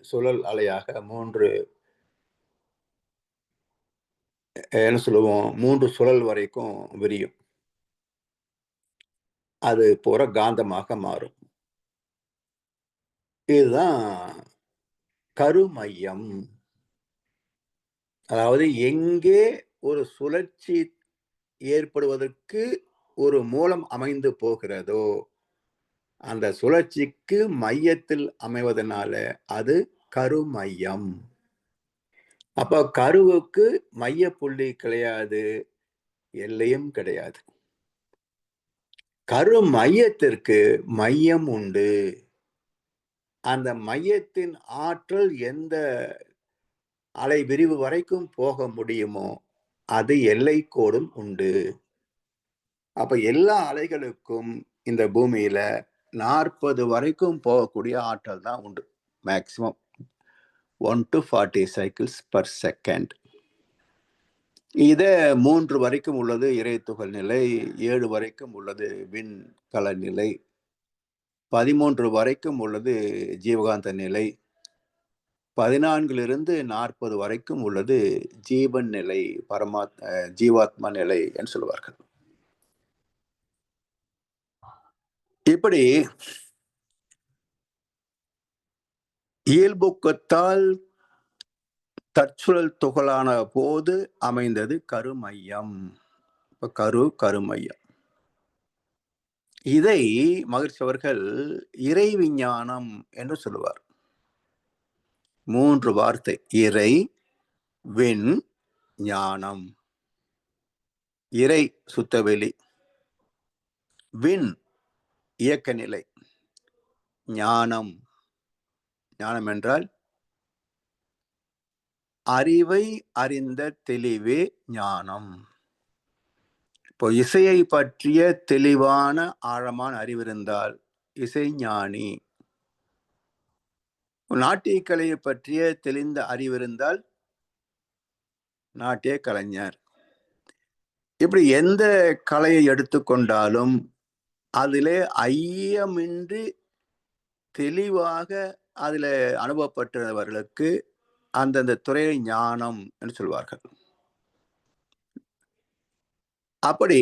Speaker 1: சுழல் அலையாக 3 என்ன சொல்லுவோம் 3 சுழல் வரைக்கும் விரியும். அது பூரா காந்தமாக மாறும். இதுதான் கருமையம். அதாவது எங்கே ஒரு சுழற்சி ஏற்படுவதற்கு ஒரு மூலம் அமைந்து போகிறதோ, அந்த சுழற்சிக்கு மையத்தில் அமைவதனால அது கருமையம். அப்ப கருவுக்கு மைய புள்ளி கிடையாது, எல்லையும் கிடையாது. கரு மையத்திற்கு மையம் உண்டு. அந்த மையத்தின் ஆற்றல் எந்த அலை விரிவு வரைக்கும் போக முடியுமோ, அது எல்லைக்கோடும் உண்டு. அப்ப எல்லா அலைகளுக்கும் இந்த பூமியில 40 வரைக்கும் போகக்கூடிய ஆற்றல் தான் உண்டு. Maximum 1 to 40 cycles per second. இத 3 வரைக்கும் உள்ளது இரைத்துகள் நிலை, 7 வரைக்கும் உள்ளது விண்கல நிலை, 13 வரைக்கும் உள்ளது ஜீவகாந்த நிலை, 14லிருந்து 40 வரைக்கும் உள்ளது ஜீவன் நிலை, ஜீவாத்மா நிலை என்று சொல்வார்கள். இப்படி இயல்பூக்கத்தால் தற்சுழல் துகளான போது அமைந்தது கருமையம். கருமையம். இதை மகிழ்ச்சி அவர்கள் இறை விஞ்ஞானம் என்று சொல்லுவார். 3 வார்த்தை இறை, விண், ஞானம். இறை சுத்தவெளி, விண் இயக்க நிலை, ஞானம் ஞானம் என்றால் அறிவை அறிந்த தெளிவே ஞானம். இப்போ இசையை பற்றிய தெளிவான ஆழமான அறிவு இருந்தால் இசைஞானி. நாட்டிய கலையை பற்றிய தெளிந்த அறிவு இருந்தால் நாட்டிய கலைஞர். இப்படி எந்த கலையை எடுத்துக்கொண்டாலும் அதிலே ஐயமின்றி தெளிவாக அதுல அனுபவப்பட்டவர்களுக்கு அந்தந்த துறையை ஞானம் என்று சொல்வார்கள். அப்படி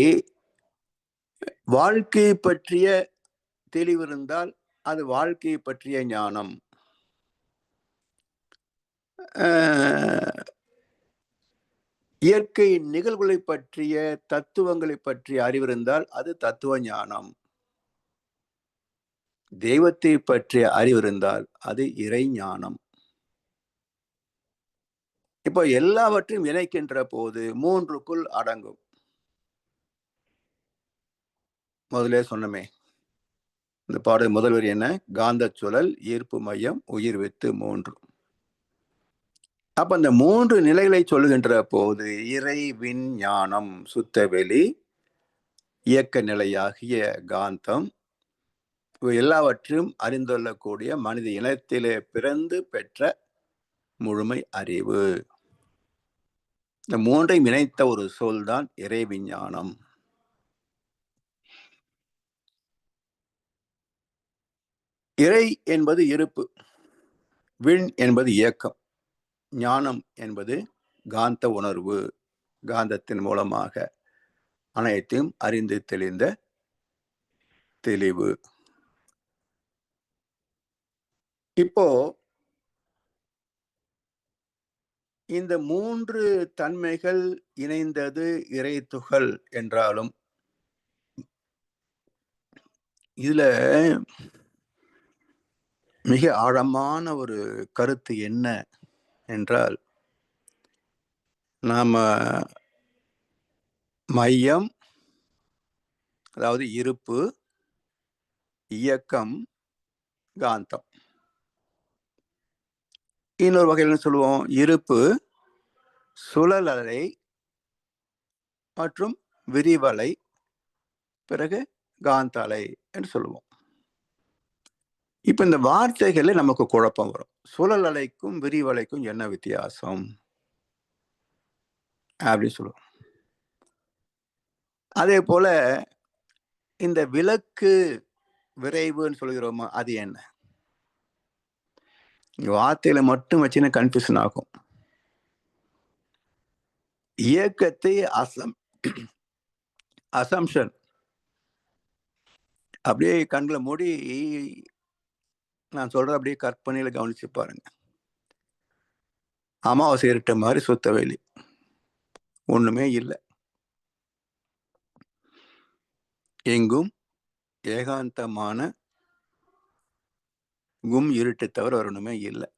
Speaker 1: வாழ்க்கையை பற்றிய தெளிவு இருந்தால் அது வாழ்க்கையை பற்றிய ஞானம். இயற்கை நிகழ்வுகளை பற்றிய தத்துவங்களை பற்றிய அறிவு இருந்தால் அது தத்துவ ஞானம். தெய்வத்தை பற்றிய அறிவு இருந்தால் அது இறை ஞானம். இப்போ எல்லாவற்றையும் இணைக்கின்ற போது 3க்குள் அடங்கும். முதலே சொன்னமே, இந்த பாடல் முதல் வரி என்ன? காந்தச் சுழல், ஈர்ப்பு மையம், உயிர் வித்து 3. அப்ப அந்த 3 நிலைகளை சொல்லுகின்ற போது இறை விஞ்ஞானம், சுத்தவெளி, இயக்க நிலையாகிய காந்தம், எல்லாவற்றையும் அறிந்துள்ளக்கூடிய மனித இனத்திலே பிறந்து பெற்ற முழுமை அறிவு. இந்த 3ஐயும் இணைத்த ஒரு சொல் தான் இறை விஞ்ஞானம். இறை என்பது இருப்பு, விண் என்பது இயக்கம், ஞானம் என்பது காந்த உணர்வு, காந்தத்தின் மூலமாக அனைத்தையும் அறிந்து தெளிந்த தெளிவு. இப்போ இந்த 3 தன்மைகள் இணைந்தது இறை துகள் என்றாலும், இதுல மிக ஆழமான ஒரு கருத்து என்ன என்றால், நாம மையம், அதாவது இருப்பு, இயக்கம், காந்தம். இன்னொரு வகையில் என்ன சொல்லுவோம்? இருப்பு, சுழல் அலை மற்றும் விரிவலை, பிறகு காந்த அலை என்று சொல்லுவோம். இப்ப இந்த வார்த்தைகள்ல நமக்கு குழப்பம் வரும். சுழல் அலைக்கும் விரிவலைக்கும் என்ன வித்தியாசம் அப்படின்னு சொல்லுவோம். அதே போல இந்த விளக்கு விரைவுன்னு சொல்கிறோமா, அது என்ன? வார்த்தையில மட்டும் வச்சுன்னு கன்ஃபியூஷன் ஆகும். இயக்கத்தை அசம்ஷன் அப்படியே கண்களை மூடி நான் சொல்ற அப்படியே கற்பனையில கவனிச்சு பாருங்க. அமாவாசை இருட்ட மாதிரி சுத்தவேலி, ஒண்ணுமே இல்லை. எங்கும் ஏகாந்தமான கும் இருட்டு தவிர வேற ஒண்ணுமே இல்லை.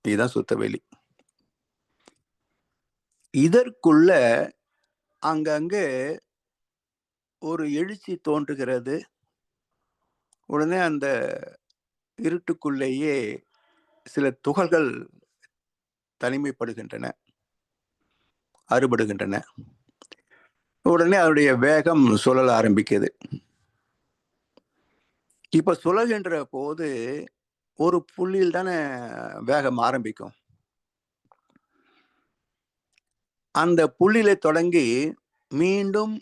Speaker 1: இதுதான் சுத்தவேலி. இதற்குள்ள அங்கங்கே ஒரு எழுச்சி தோன்றுகிறது. உடனே அந்த இருட்டுக்குள்ளேயே சில துகள்கள் தனிமைப்படுகின்றன, அறுபடுகின்றன. உடனே அதனுடைய வேகம் சுழல ஆரம்பிக்குது. இப்ப சுழல்கின்ற போது ஒரு புள்ளியில் தானே வேகம் ஆரம்பிக்கும். அந்த புள்ளியில தொடங்கி மீண்டும்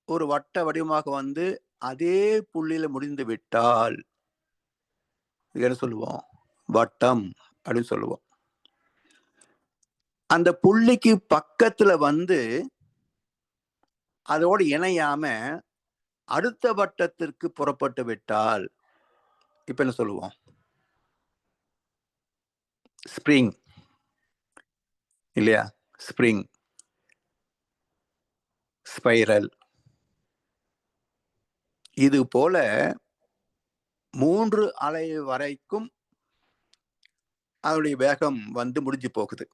Speaker 1: ஒரு வட்ட வடிவமாக வந்து அதே புள்ளியில முடிந்து விட்டால் என்ன சொல்லுவோம்? வட்டம் அப்படின்னு சொல்லுவோம். அந்த புள்ளிக்கு பக்கத்துல வந்து அதோடு இணையாம அடுத்த வட்டத்திற்கு புறப்பட்டு விட்டால் இப்ப என்ன சொல்லுவோம்? ஸ்ப்ரிங் இல்லையா? Spring, spiral. இது போல 3 அலை வரைக்கும் அதனுடைய வேகம் வந்து முடிஞ்சு போகுது.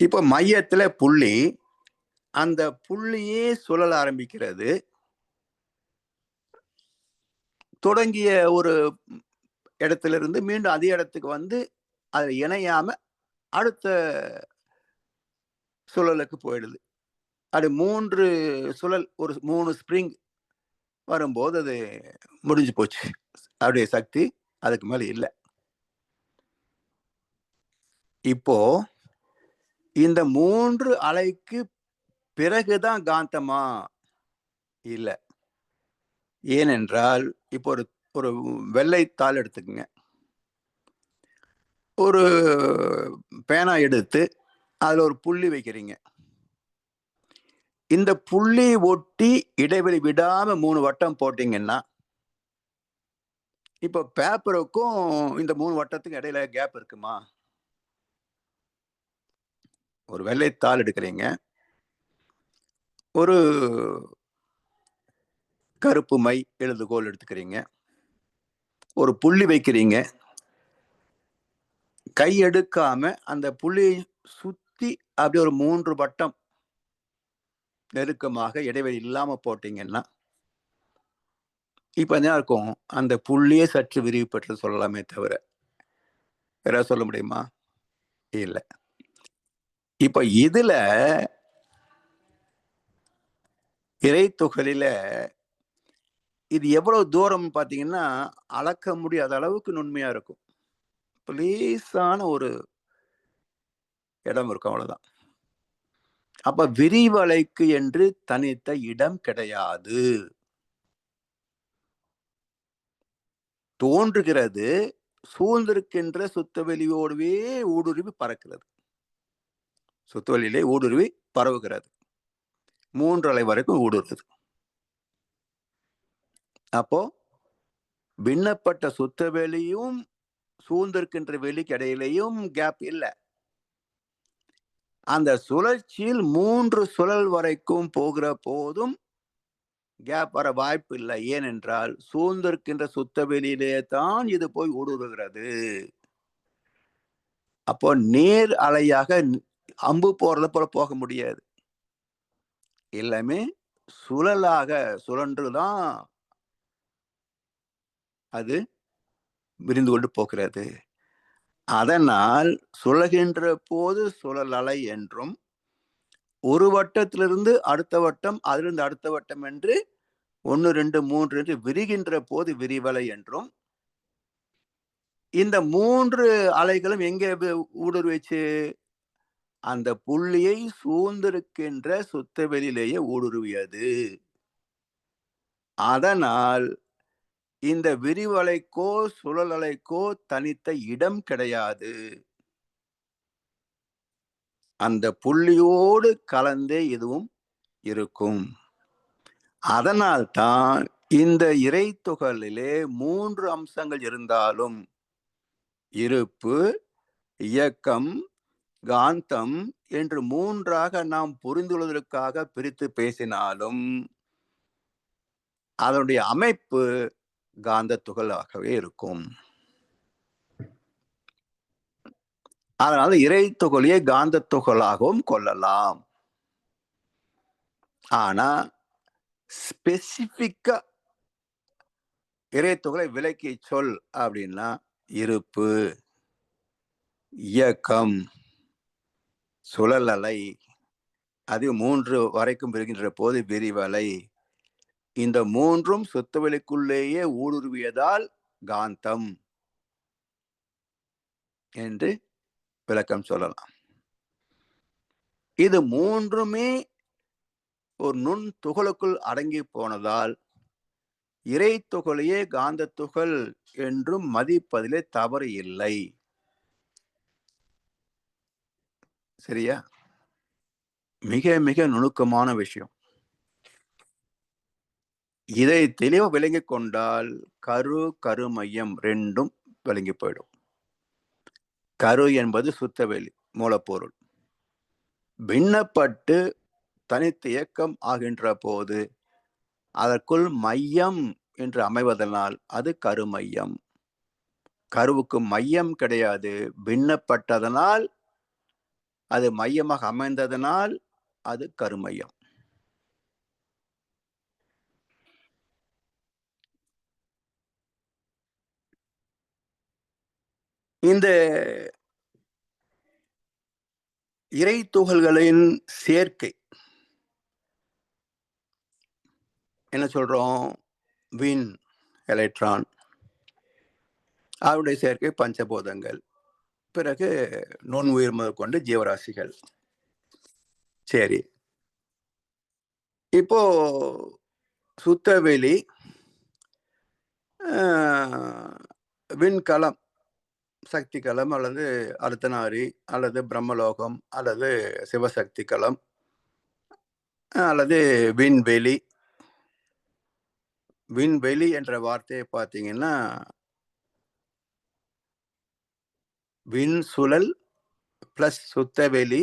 Speaker 1: இப்ப மையத்துல புள்ளி, அந்த புள்ளியே சுழல ஆரம்பிக்கிறது. தொடங்கிய ஒரு இடத்துல இருந்து மீண்டும் அதே இடத்துக்கு வந்து அது இணையாம அடுத்த சுழலுக்கு போயிடுது. அது 3 சுழல், ஒரு 3 ஸ்ப்ரிங் வரும்போது அது முடிஞ்சு போச்சு. அவருடைய சக்தி அதுக்கு மேல இல்லை. இப்போ இந்த 3 அலைக்கு பிறகுதான் காந்தமா? இல்ல. ஏனென்றால் இப்போ ஒரு ஒரு வெள்ளைத்தாள் எடுத்துக்கங்க. ஒரு பேனா எடுத்து அதுல ஒரு புள்ளி வைக்கிறீங்க. இந்த புள்ளி ஒட்டி இடைவெளி விடாம 3 வட்டம் போட்டீங்கன்னா, இப்ப பேப்பருக்கும் இந்த 3 வட்டத்துக்கும் இடையில கேப் இருக்குமா? ஒரு வெள்ளைத்தாள் எடுக்கிறீங்க. ஒரு கருப்பு மை எழுதுகோல் எடுத்துக்கிறீங்க, ஒரு புள்ளி வைக்கிறீங்க, கை எடுக்காம அந்த புள்ளியை சுத்தி அப்படி ஒரு 3 வட்டம் நெருக்கமாக இடைவெளி இல்லாம போட்டீங்கன்னா, இப்ப என்ன இருக்கும், அந்த புள்ளியே சற்று விரிவு பெற்று சொல்லலாமே தவிர யாராவது சொல்ல முடியுமா? இல்ல. இப்ப இதுல இறைத்துகளில இது எவ்வளவு தூரம் பாத்தீங்கன்னா, அளக்க முடியாத அளவுக்கு நுண்மையா இருக்கும். லேசான ஒரு இடம் இருக்கும், அவ்வளவுதான். அப்ப விரிவலைக்கு என்று தனித்த இடம் கிடையாது. தோன்றுகிறது, சூழ்ந்திருக்கின்ற சுத்தவெளியோடவே ஊடுருவி பறக்கிறது. சுத்தவெளியிலே ஊடுருவி பரவுகிறது. 3 அலை வரைக்கும் ஊடுருவுது. அப்போ பின்னப்பட்ட சுத்தவெளியும் சூழ்ந்திருக்கின்ற வெளிக்கு இடையிலையும் கேப் இல்ல. அந்த சுழற்சியில் 3 சுழல் வரைக்கும் போகிற போதும் கேப் வர வாய்ப்பு இல்லை. ஏனென்றால் சூழ்ந்திருக்கின்ற சுத்தவெளியிலே தான் இது போய் ஊடுருவுகிறது. அப்போ நேர் அலையாக அம்பு போறத போல போக முடியாது. எல்லாமே சுழலாக சுழன்றுதான் அது விரிந்து கொண்டு போகிறது. அதனால் சுழல்கின்ற போது சுழல் அலை என்றும், ஒரு வட்டத்திலிருந்து அடுத்த வட்டம், அதிலிருந்து அடுத்த வட்டம் என்று 1, 2, 3 என்று விரிகின்ற போது விரிவலை என்றும், இந்த 3 அலைகளும் எங்கே ஊடுருவிச்சு? அந்த புள்ளியை சூழ்ந்திருக்கின்ற சுத்தவெளியிலேயே ஊடுருவியது. அதனால் இந்த விரிவலைக்கோ சுழல் அலைக்கோ தனித்த இடம் கிடையாது. அந்த புள்ளியோடு கலந்தே இதுவும் இருக்கும். அதனால்தான் இந்த இறைத்துகளிலே 3 அம்சங்கள் இருந்தாலும், இருப்பு, இயக்கம், காந்தம் என்று 3ஆக நாம் புரிந்து கொள்வதற்காக பிரித்து பேசினாலும், அதனுடைய அமைப்பு காந்த துகளாகவே இருக்கும். அதனால இறைத்துகளையே காந்த துகளாகவும் கொள்ளலாம். ஆனா ஸ்பெசிபிக்கா இறைத்துகளை விலக்கி சொல் அப்படின்னா, இருப்பு, இயக்கம், சுழல் அலை, அது 3 வரைக்கும் பெறுகின்ற போது விரிவலை, இந்த 3ம் சுத்தவெளிக்குள்ளேயே ஊடுருவியதால் காந்தம் என்று விளக்கம் சொல்லலாம். இது 3மே ஒரு நுண் துகளுக்குள் அடங்கி போனதால் இறைத்துகளையே காந்த துகள் என்றும் மதிப்பதிலே தவறு இல்லை. சரியா? மிக மிக நுணுக்கமான விஷயம். இதை தெளிவா விளங்கிக் கொண்டால் கரு, கருமையம் 2ம் விளங்கி போயிடும். கரு என்பது சுத்தவெளி மூலப்பொருள். பின்னப்பட்டு தனித்து இயக்கம் ஆகின்ற போது அதற்குள் மையம் என்று அமைவதனால் அது கருமையம். கருவுக்கு மையம் கிடையாது. பின்னப்பட்டதனால், அது மையமாக அமைந்ததனால் அது கருமையம். இந்த இறை துகள்களின் சேர்க்கை என்ன சொல்றோம்? வின், எலக்ட்ரான், அவருடைய சேர்க்கை பஞ்சபூதங்கள், பிறகு நுண்ணுயிர் முதற்கொண்டு ஜீவராசிகள். சரி, இப்போ சுத்தவெளி, விண்கலம், சக்தி கலம் அல்லது அர்த்தநாரி அல்லது பிரம்மலோகம் அல்லது சிவசக்தி கலம் அல்லது விண்வெளி. விண்வெளி என்ற வார்த்தையை பார்த்தீங்கன்னா, விண் சுழல் பிளஸ் சுத்தவெளி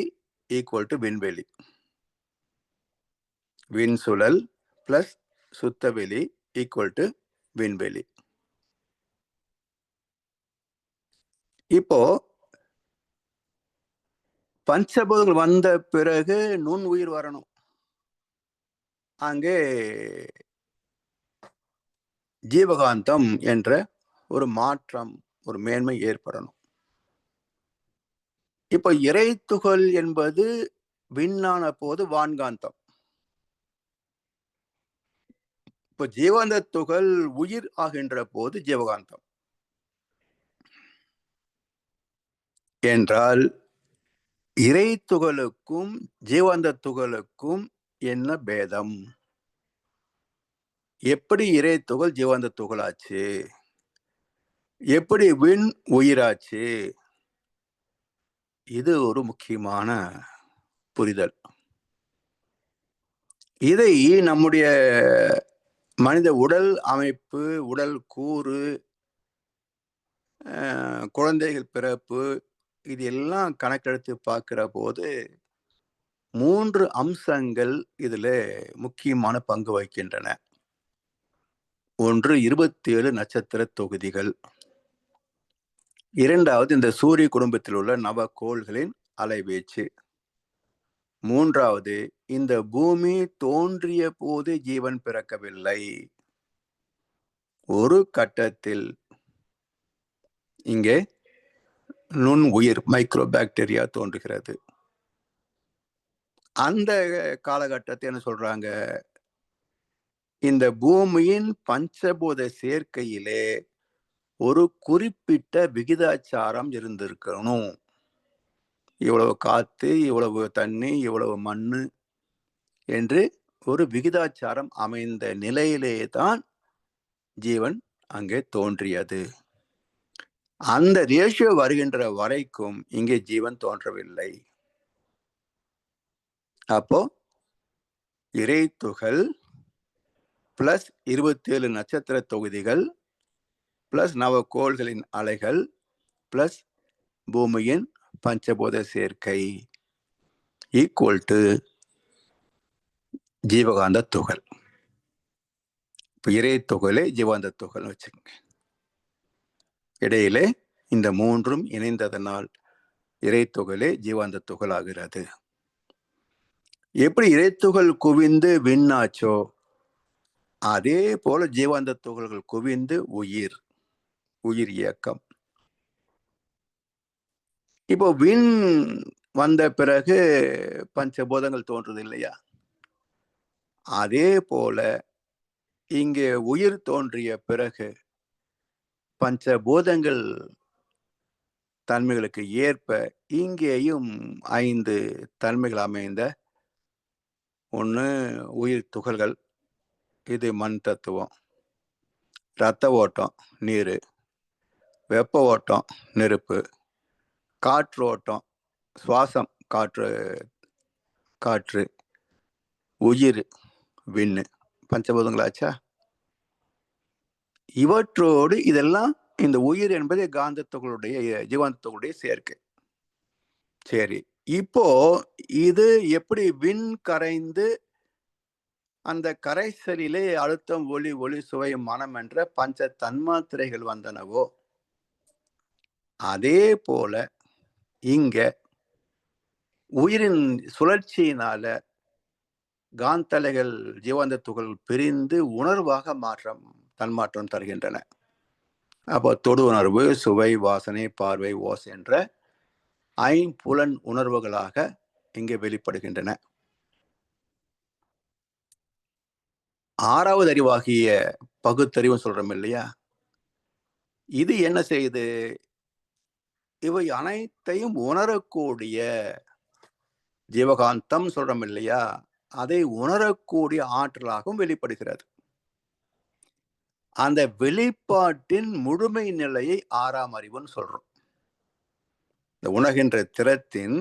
Speaker 1: ஈக்குவல் டு விண்வெளி. விண் சுழல் பிளஸ் சுத்தவெளி ஈக்குவல் டு விண்வெளி. இப்போ பஞ்சபூதங்கள் வந்த பிறகு நுண் உயிர் வரணும். அங்கே ஜீவகாந்தம் என்ற ஒரு மாற்றம், ஒரு மேன்மை ஏற்படணும். இப்போ இறை துகள் என்பது விண்ணான போது வான்காந்தம். இப்போ ஜீவாந்த துகள் உயிர் ஆகின்ற போது ஜீவகாந்தம். என்றால் இறை துகளுக்கும் ஜீவாந்த துகளுக்கும் என்ன பேதம்? எப்படி இறை துகள் ஜீவாந்த துகளாச்சு? எப்படி விண் உயிராச்சு? இது ஒரு முக்கியமான புரிதல். இதை நம்முடைய மனித உடல் அமைப்பு, உடல் கூறு, குழந்தைகள் பிறப்பு, இது எல்லாம் கணக்கெடுத்து பார்க்கிற போது 3 அம்சங்கள் இதுல முக்கியமான பங்கு வகிக்கின்றன. ஒன்று 27 நட்சத்திர தொகுதிகள். இரண்டாவது இந்த சூரிய குடும்பத்தில் உள்ள நவகோள்களின் அலைவீச்சு. மூன்றாவது இந்த பூமி தோன்றிய போது ஜீவன் பிறக்கவில்லை. ஒரு கட்டத்தில் இங்கே நுண் உயிர் மைக்ரோ பாக்டீரியா தோன்றுகிறது. அந்த காலகட்டத்தை என்ன சொல்றாங்க? இந்த பூமியின் பஞ்சபூத சேர்க்கையிலே ஒரு குறிப்பிட்ட விகிதாச்சாரம் இருந்திருக்கணும். இவ்வளவு காத்து, இவ்வளவு தண்ணி, இவ்வளவு மண்ணு என்று ஒரு விகிதாச்சாரம் அமைந்த நிலையிலே தான் ஜீவன் அங்கே தோன்றியது. அந்த ரேஷியோ வருகின்ற வரைக்கும் இங்கே ஜீவன் தோன்றவில்லை. அப்போ இறை துகள் பிளஸ் 27 நட்சத்திர தொகுதிகள் பிளஸ் நவகோள்களின் அலைகள் பிளஸ் பூமியின் பஞ்சபூத சேர்க்கை ஈக்குவல் டு ஜீவகாந்த துகள். இறை துகளே ஜீவாந்த துகள் வச்சுக்கோங்க. இடையிலே இந்த மூன்றும் இணைந்ததனால் இறை துகளே ஜீவாந்த துகள் ஆகிறது. எப்படி இறைத்துகள் குவிந்து விண்ணாச்சோ அதே போல ஜீவாந்த துகள்கள் குவிந்து உயிர் இயக்கம். இப்போ விண் வந்த பிறகு பஞ்சபூதங்கள் தோன்றுது இல்லையா? அதே போல இங்கே உயிர் தோன்றிய பிறகு பஞ்சபூதங்கள் தன்மைகளுக்கு ஏற்ப இங்கேயும் 5 தன்மைகள் அமைந்த ஒன்று உயிர் துகள்கள், இது மண் தத்துவம். இரத்த ஓட்டம் நீர், வெப்ப ஓட்டம் நெருப்பு, காற்று ஓட்டம் சுவாசம் காற்று, உயிர் விண்ணு. பஞ்சபூதங்களாச்சா? இவற்றோடு இதெல்லாம் இந்த உயிர் என்பது காந்தத்துகளுடைய ஜீவாந்தத்துகளுடைய சேர்க்கை. சரி, இப்போ இது எப்படி விண் கரைந்து அந்த கரைசலிலே அழுத்தம், ஒளி சுவை மனம் என்ற பஞ்ச தன்மாத்திரைகள் வந்தனவோ அதே போல இங்க உயிரின் சுழற்சியினால காந்தலைகள் ஜீவாந்த துகள் பிரிந்து உணர்வாக தன்மாற்றம் தருகின்றன. அப்போ தொடு உணர்வு, சுவை, வாசனை, பார்வை, ஓசை என்ற 5 புலன் உணர்வுகளாக இங்கே வெளிப்படுகின்றன. 6வது அறிவாகிய பகுத்தறிவு சொல்றோம் இல்லையா? இது என்ன செய்யுது? இவை அனைத்தையும் உணரக்கூடிய ஜீவகாந்தம் சொல்றோம் இல்லையா? அதை உணரக்கூடிய ஆற்றலாகவும் வெளிப்படுகிறது. அந்த வெளிப்பாட்டின் முழுமை நிலையை 6ஆம் அறிவுன்னு சொல்றோம். இந்த உணர்கின்ற திறத்தின்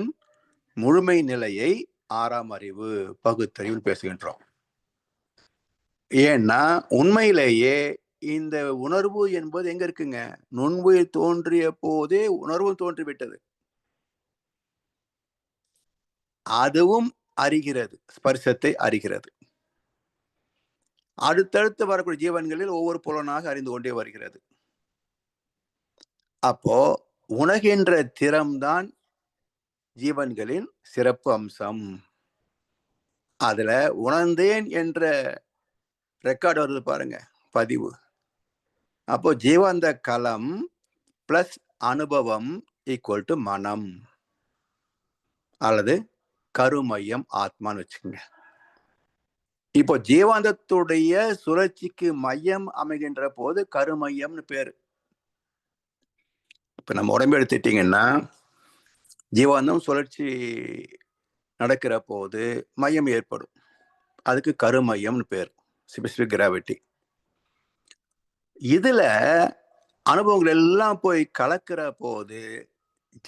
Speaker 1: முழுமை நிலையை 6ஆம் அறிவு பகுத்தறிவு பேசுகின்றோம். ஏன்னா உண்மையிலேயே இந்த உணர்வு என்பது எங்க இருக்குங்க? நுண்ணுயிர் தோன்றிய போதே உணர்வும் தோன்றிவிட்டது. அதுவும் அறிகிறது, ஸ்பர்சத்தை அறிகிறது. அடுத்தடுத்து வரக்கூடிய ஜீவன்களில் ஒவ்வொரு புலனாக அறிந்து கொண்டே வருகிறது. அப்போ உணர்கின்ற திறம்தான் ஜீவன்களின் சிறப்பு அம்சம். அதுல உணர்ந்தேன் என்ற ரெக்கார்டு வருது பாருங்க, பதிவு. அப்போ ஜீவாந்த களம் பிளஸ் அனுபவம் ஈக்குவல் டு மனம் அல்லது கருமையம் ஆத்மான்னு வச்சுக்கோங்க. இப்போ ஜீவாந்தத்துடைய சுழற்சிக்கு மையம் அமைகின்ற போது கருமையம்னு பேரு. இப்ப நம்ம உடம்பு எடுத்துட்டீங்கன்னா ஜீவாந்தம் சுழற்சி நடக்கிற போது மையம் ஏற்படும், அதுக்கு கருமையம்னு பேர், ஸ்பெசிபிக் கிராவிட்டி. இதுல அனுபவங்கள் எல்லாம் போய் கலக்கிற போது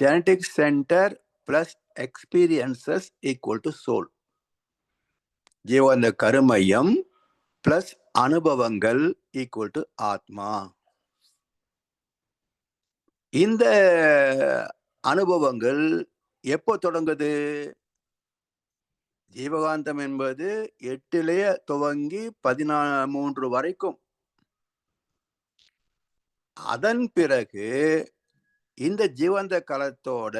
Speaker 1: genetic centre plus experiences equal to soul. ஜீவாந்த கருமையம் பிளஸ் அனுபவங்கள் ஈக்குவல் டு ஆத்மா. இந்த அனுபவங்கள் எப்போ தொடங்குது? ஜீவகாந்தம் என்பது 8 துவங்கி 13 வரைக்கும். அதன் பிறகு இந்த ஜீவந்த களத்தோட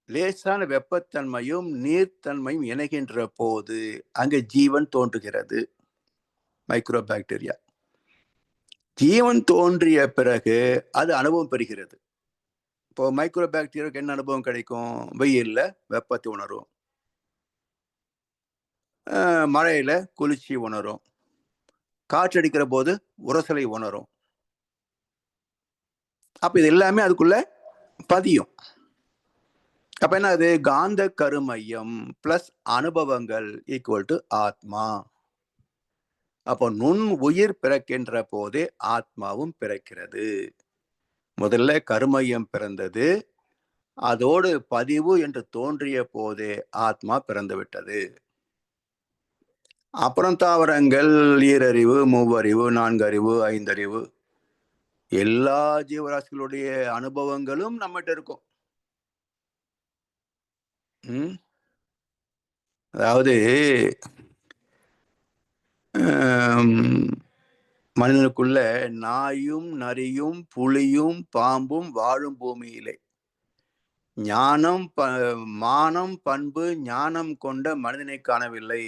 Speaker 1: லேசான வெப்பத்தன்மையும் நீர்த்தன்மையும் இணைகின்ற போது அங்கே ஜீவன் தோன்றுகிறது, மைக்ரோ பாக்டீரியா. ஜீவன் தோன்றிய பிறகு அது அனுபவம் பெறுகிறது. இப்போ மைக்ரோ பாக்டீரியாவுக்கு என்ன அனுபவம் கிடைக்கும்? வெயில்ல வெப்பத்தை உணரும், மழையில குளிர்ச்சி உணரும், காற்றடிக்கிற போது உரசலை உணரும். அப்ப இது எல்லாமே அதுக்குள்ள பதியும். அப்ப என்ன, அது காந்த கருமையம் பிளஸ் அனுபவங்கள் ஈக்குவல் டு ஆத்மா. அப்போ நுண் உயிர் பிறக்கின்ற போதே ஆத்மாவும் பிறக்கிறது. முதல்ல கருமையம் பிறந்தது, அதோடு பதிவு என்று தோன்றிய போதே ஆத்மா பிறந்து விட்டது. அப்புறம் தாவரங்கள், ஈரறிவு, மூவறிவு, 4 அறிவு, 5 அறிவு, எல்லா ஜீவராசிகளுடைய அனுபவங்களும் நம்மகிட்ட இருக்கும். அதாவது மனிதனுக்குள்ள நாயும் நரியும் புலியும் பாம்பும் வாழும் பூமியிலே ஞானம் மானம் பண்பு ஞானம் கொண்ட மனிதனை காணவில்லை.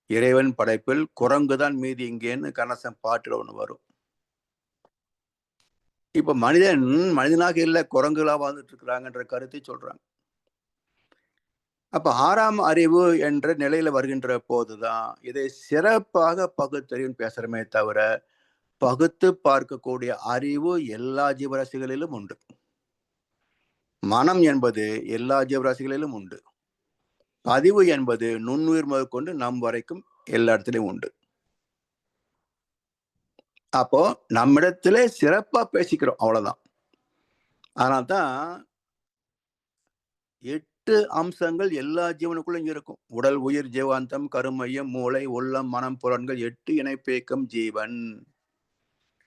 Speaker 1: இறைவன் படைப்பில் குரங்குதான் மீதி இங்கேன்னு கண்ணசன் பாட்டுல ஒண்ணு வரும். இப்ப மனிதனாக இல்ல, குரங்குகளா வாழ்ந்துட்டு இருக்கிறாங்கன்ற கருத்தை சொல்றாங்க. அப்ப 6ஆம் அறிவு என்ற நிலையில வருகின்ற போதுதான் இதை சிறப்பாக பகுத்தறிவுன்னு பேசுறமே தவிர, பகுத்து பார்க்கக்கூடிய அறிவு எல்லா ஜீவராசிகளிலும் உண்டு. மனம் என்பது எல்லா ஜீவராசிகளிலும் உண்டு. பதிவு என்பது நுண்ணுயிர் முதல் கொண்டு நம் வரைக்கும் எல்லா இடத்துலையும் உண்டு. அப்போ நம்மிடத்துல சிறப்பா பேசிக்கிறோம், அவ்வளவுதான். அதனால்தான் 8 அம்சங்கள் எல்லா ஜீவனுக்குள்ளும் இருக்கும். உடல், உயிர், ஜீவாந்தம், கருமையம், மூளை, உள்ளம், மனம், புலன்கள், 8 இணைப்பேக்கம் ஜீவன்.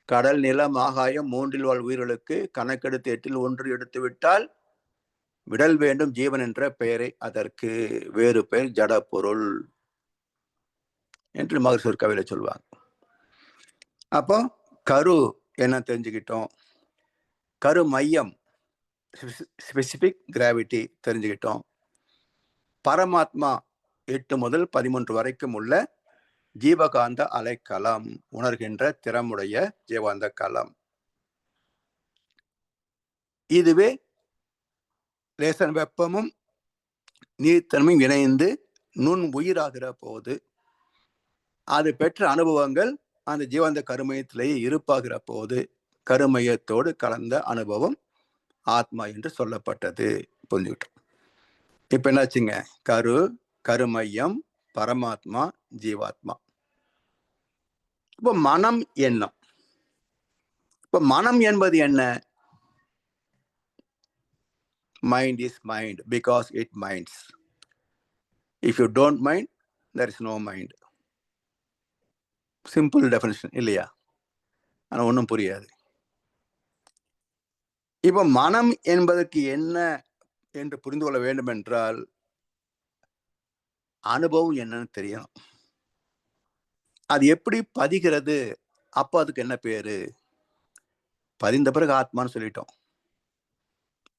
Speaker 1: கடல், நிலம், ஆகாயம் 3இல் வாழ் உயிர்களுக்கு கணக்கெடுத்து 8இல் 1 எடுத்து விட்டால் விடல் வேண்டும் ஜீவன் என்ற பெயரை. அதற்கு வேறு பெயர் ஜட பொருள் என்று மகர்ஷர் கவியில சொல்வாங்க. அப்போ கரு என்ன தெரிஞ்சுக்கிட்டோம், கரு மையம் ஸ்பெசிபிக் கிராவிட்டி தெரிஞ்சுக்கிட்டோம். பரமாத்மா 8 முதல் 13 வரைக்கும் உள்ள ஜீவகாந்த அலைக்களம், உணர்கின்ற திறமுடைய ஜீவாந்த களம். இதுவே லேசன் வெப்பமும் நீர்த்தன்மையும் இணைந்து நுண் உயிராகிற போது அது பெற்ற அனுபவங்கள் அந்த ஜீவாந்த கருமையத்திலேயே இருப்பாகிற போது கருமையத்தோடு கலந்த அனுபவம் ஆத்மா என்று சொல்லப்பட்டது. புரிஞ்சுக்கிட்டோம். இப்ப என்னாச்சுங்க, கருமையம், பரமாத்மா, ஜீவாத்மா. இப்ப மனம், எண்ணம். இப்ப மனம் என்பது என்ன? Mind is mind because it minds. If you don't mind, there is no mind. Simple definition இல்லையா? ஆனா ஒன்றும் புரியாது. இப்ப மனம் என்பதற்கு என்ன என்று புரிந்து கொள்ள வேண்டும் என்றால், அனுபவம் என்னன்னு தெரியணும். அது எப்படி பதிகிறது? அப்ப அதுக்கு என்ன பேரு? பதிந்த பிறகு ஆத்மான்னு சொல்லிட்டோம்.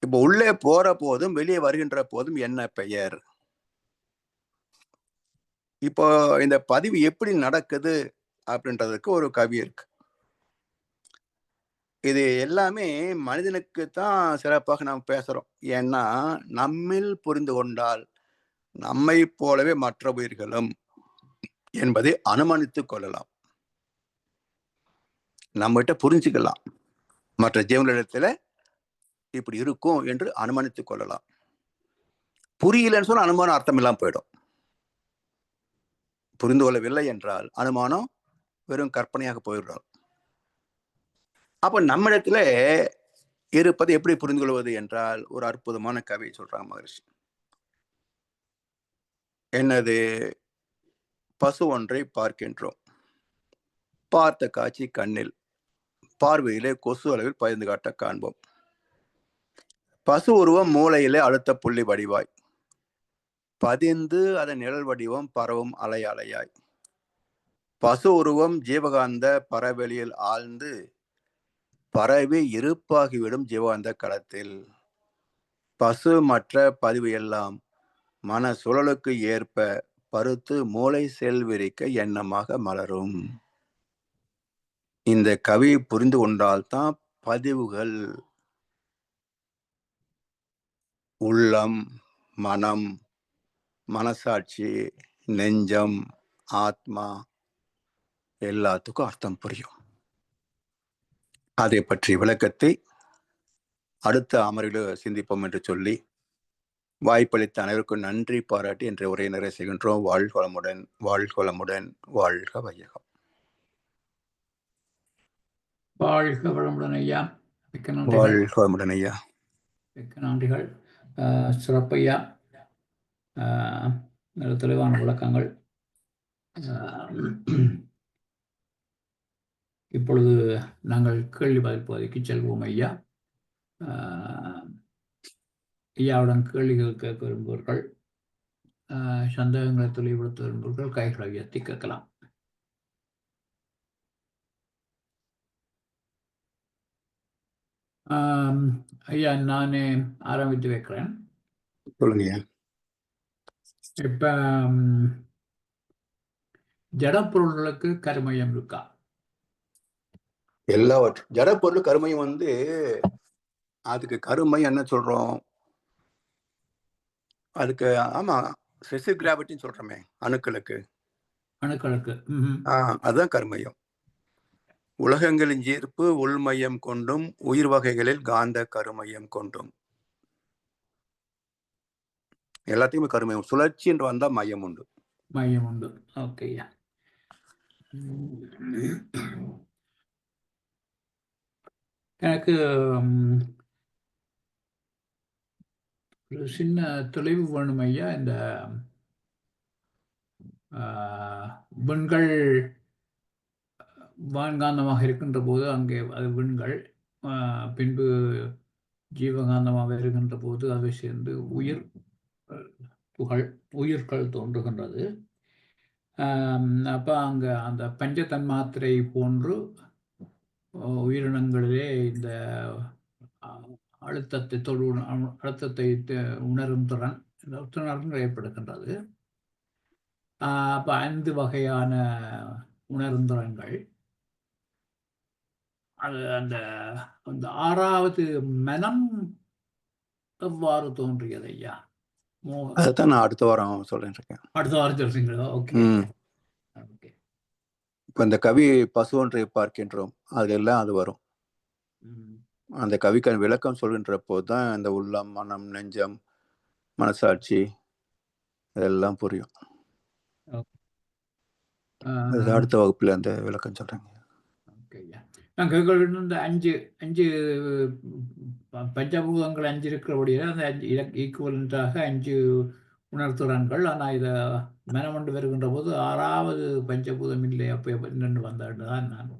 Speaker 1: இப்போ உள்ளே போற போதும், வெளியே வருகின்ற போதும் என்ன பெயர்? இப்போ இந்த பதிவு எப்படி நடக்குது அப்படின்றதுக்கு ஒரு கவி இருக்கு. இது எல்லாமே மனிதனுக்கு தான் சிறப்பாக நாம் பேசுறோம். ஏன்னா, நம்மில் புரிந்து கொண்டால், நம்மை போலவே மற்ற உயிர்களும் என்பதை அனுமானித்துக் கொள்ளலாம். நம்மகிட்ட புரிஞ்சுக்கலாம். மற்ற ஜீவனிடத்துல இப்படி இருக்கும் என்று அனுமானித்துக் கொள்ளலாம். புரியலன்னு சொன்னா அனுமானம் அர்த்தம் இல்லாம போயிடும். புரிந்து கொள்ளவில்லை என்றால் அனுமானம் வெறும் கற்பனையாக போயிடும். அப்ப நம்மிடத்துல இருப்பதை எப்படி புரிந்து கொள்வது என்றால் ஒரு அற்புதமான கவி சொல்றாங்க மகரிஷி. என்னது? பசு ஒன்றை பார்க்கின்றோம். பார்த்த காட்சி கண்ணில், பார்வையிலே கொசு அளவில் பகிர்ந்து காட்ட காண்போம். பசு உருவம் மூளையிலே அழுத்த புள்ளி வடிவாய் பதிந்து அதன் நிழல் வடிவம் பரவும் அலை அலையாய். பசு உருவம் ஜீவகாந்த பரவெளியில் ஆழ்ந்து பரவி இருப்பாகிவிடும் ஜீவாந்த களத்தில். பசு மற்ற பதிவு எல்லாம் மன சுழலுக்கு ஏற்ப பருத்து மூளை செல்விரிக்க எண்ணமாக மலரும். இந்த கவி புரிந்து கொண்டால்தான் பதிவுகள் உள்ளம், மனம், மனசாட்சி, நெஞ்சம், ஆத்மா எல்லாத்துக்கும் அர்த்தம் புரியும். அதை பற்றி விளக்கத்தை அடுத்த அமர்வில் சிந்திப்போம் என்று சொல்லி வாய்ப்பளித்த அனைவருக்கும் நன்றி பாராட்டி என்ற உரையை நிறைவு செய்கின்றோம். வாழ்க வளமுடன், வாழ்க வளமுடன், வாழ்க வையகம்.
Speaker 2: வாழ்க வளமுடன் ஐயா. மிக்க நன்றிகள்.
Speaker 1: வாழ்க வளமுடன் ஐயா.
Speaker 2: மிக்க நன்றிகள். சிறப்பையா, நல்ல தெளிவான விளக்கங்கள். இப்பொழுது நாங்கள் கேள்வி பதில் பகுதிக்கு செல்வோம் ஐயா. ஐயாவுடன் கேள்விகள் கேட்க விரும்புவர்கள், சந்தேகங்களை தெளிவுபடுத்த விரும்புவர்கள் கைகளை உயர்த்தி கேட்கலாம். ஐயா, நானே ஆரம்பித்து வைக்கிறேன்.
Speaker 1: சொல்லுங்க.
Speaker 2: இப்ப ஜடப்பொருள்களுக்கு கருமையம் இருக்கா?
Speaker 1: எல்லாவற்றும் ஜடப்பொருள் கருமையம் அதுக்கு கருமை என்ன சொல்றோம்? அதுக்கு ஆமா ஸ்பெசிபிக் கிராவிட்டின்னு சொல்றோமே அணுக்களுக்கு. அதுதான் கருமையம். உலகங்களின் ஈர்ப்பு உள்மையம் கொண்டும் உயிர் வகைகளில் காந்த கருமையம் கொண்டும் எல்லாத்தையுமே கருமையம். சுழற்சி என்று வந்தா மையம் உண்டு.
Speaker 2: மையம் உண்டு. ஓகே. எனக்கு ஒரு சின்ன தெளிவு வேணும் ஐயா. இந்த விண்கள் வான்காந்தமாக இருக்கின்ற போது அங்கே அது விண்கள், பின்பு ஜீவகாந்தமாக இருக்கின்ற போது அவை சேர்ந்து உயிர்கள் தோன்றுகின்றது. அப்போ அங்கே அந்த பஞ்சதன்மாத்திரை போன்று உயிரினங்களிலே இந்த அழுத்தத்தை உணரும் திறன் ஏற்படுகின்றது. அப்போ 5 வகையான உணர்ந்திறன்கள். அது அந்த 6வது மனம் எவ்வாறு தோன்றியது ஐயா?
Speaker 1: அதான் நான் அடுத்த வாரம் சொல்றேன்.
Speaker 2: அடுத்த வாரம் சொல்றீங்களா? ஓகே.
Speaker 1: இப்ப இந்த கவி பசு ஒன்றை பார்க்கின்றோம், அதெல்லாம் அது வரும். அந்த கவிக்கான விளக்கம் சொல்கின்ற போதுதான் இந்த உள்ளம், மனம், நெஞ்சம், மனசாட்சி இதெல்லாம் புரியும். அடுத்த வகுப்புல அந்த விளக்கம் சொல்றேங்க.
Speaker 2: நான் கேட்கறது இந்த 5 பஞ்சபூதங்கள் 5 இருக்கிறபடியே அந்த 5 ஈக்குவலண்டாக 5 உணர்த்துறான்கள். ஆனால் இதை மனமண்டு வருகின்ற போது 6வது பஞ்சபூதம் இல்லை. அப்போ என்னென்னு வந்தாண்டுதான் நான்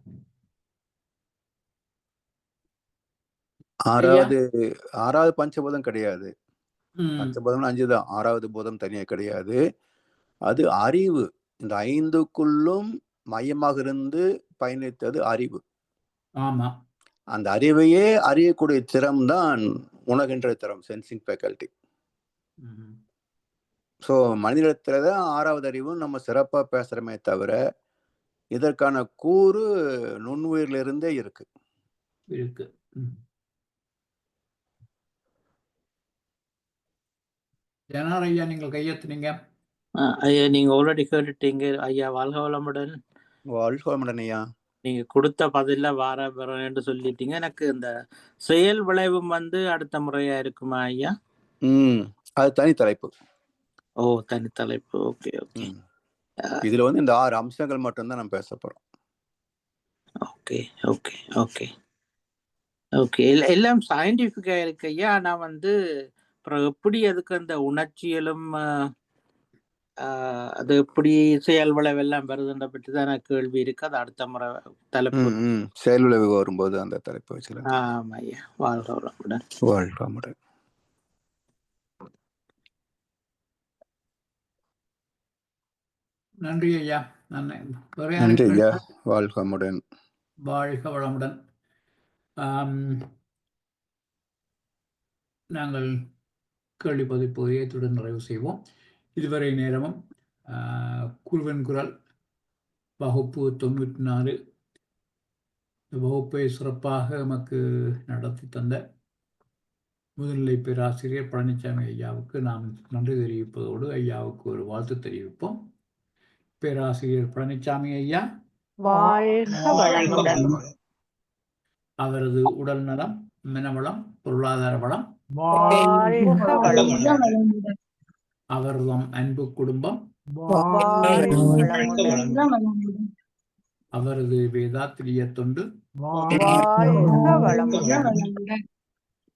Speaker 1: 6வது பஞ்சபூதம் கிடையாது. பஞ்சபூதம் 5 தான். 6வது பூதம் தனியா கிடையாது. அது அறிவு. இந்த 5க்குள்ளும் மையமாக இருந்து பயணித்தது அறிவு.
Speaker 2: ஆமா.
Speaker 1: அந்த அறிவையே அறியக்கூடிய திறம் தான் உணர்கின்ற திறம், சென்சிங் ஃபேக்கல்டி.
Speaker 2: ம்ஹ்ம்.
Speaker 1: ஸோ மனிதத்துல தான் 6வது அறிவும் நம்ம சிறப்பா பேசுறோமே தவிர, இதற்கான கூறு நுண்ணுயிரிலிருந்தே இருக்கு.
Speaker 2: இருக்கு. ம். ஜனார் ஐயா, நீங்கள் கையெழுத்துனீங்க.
Speaker 3: ஐயா நீங்க ஆல்ரெடி கேட்டுட்டீங்க. ஐயா வாழ்க வளமுடன்.
Speaker 1: வாழ்க வளமுடன் ஐயா.
Speaker 3: நீங்க கொடுத்த பதில வரேன்னு சொல்லிட்டீங்க. எனக்கு இந்த செயல் விளைவும் அடுத்த முறையா இருக்குமா ஐயா?
Speaker 1: அது தனி தலைப்பு.
Speaker 3: ஓ, தனி தலைப்பு. Okay okay.
Speaker 1: இதுல இந்த 6 அம்சங்கள் மட்டும்தான் நம்ம பேச போறோம்.
Speaker 3: Okay okay okay okay. எல்லாம் சயின்டிஃபிக்கா இருக்கு ஐயா. ஆனா அப்புறம் எப்படி அதுக்கு அந்த உணர்ச்சியலும் அது எப்படி செயல் விளைவெல்லாம் வருதுன்ற பற்றி தான் எனக்கு கேள்வி இருக்கு. அது அடுத்த முறை தலைப்பு.
Speaker 1: செயல் விளைவு வரும்போது அந்த தலைப்பு வச்சுக்கலாம்.
Speaker 3: ஆமா ஐயா. வாழ்க வளமுடன்.
Speaker 1: வாழ்க வளமுடன்.
Speaker 2: நன்றி ஐயா.
Speaker 1: நன்றி ஐயா. வாழ்க வளமுடன்.
Speaker 2: வாழ்க வளமுடன். நாங்கள் கேள்வி பதிப்போதையை இத்துடன் நிறைவு செய்வோம். இதுவரை நேரமும் குருவன் குரல் வகுப்பு 94 வகுப்பை சிறப்பாக நமக்கு நடத்தி தந்த முதுநிலை பேராசிரியர் பழனிசாமி ஐயாவுக்கு நாம் நன்றி தெரிவிப்பதோடு ஐயாவுக்கு ஒரு வாழ்த்து தெரிவிப்போம். பேராசிரியர் பழனிசாமி ஐயா அவரது உடல் நலம், மனவளம், பொருளாதார வளம், அவர்தம் அன்பு குடும்பம், அவரது வேதாத்திரிய தொண்டு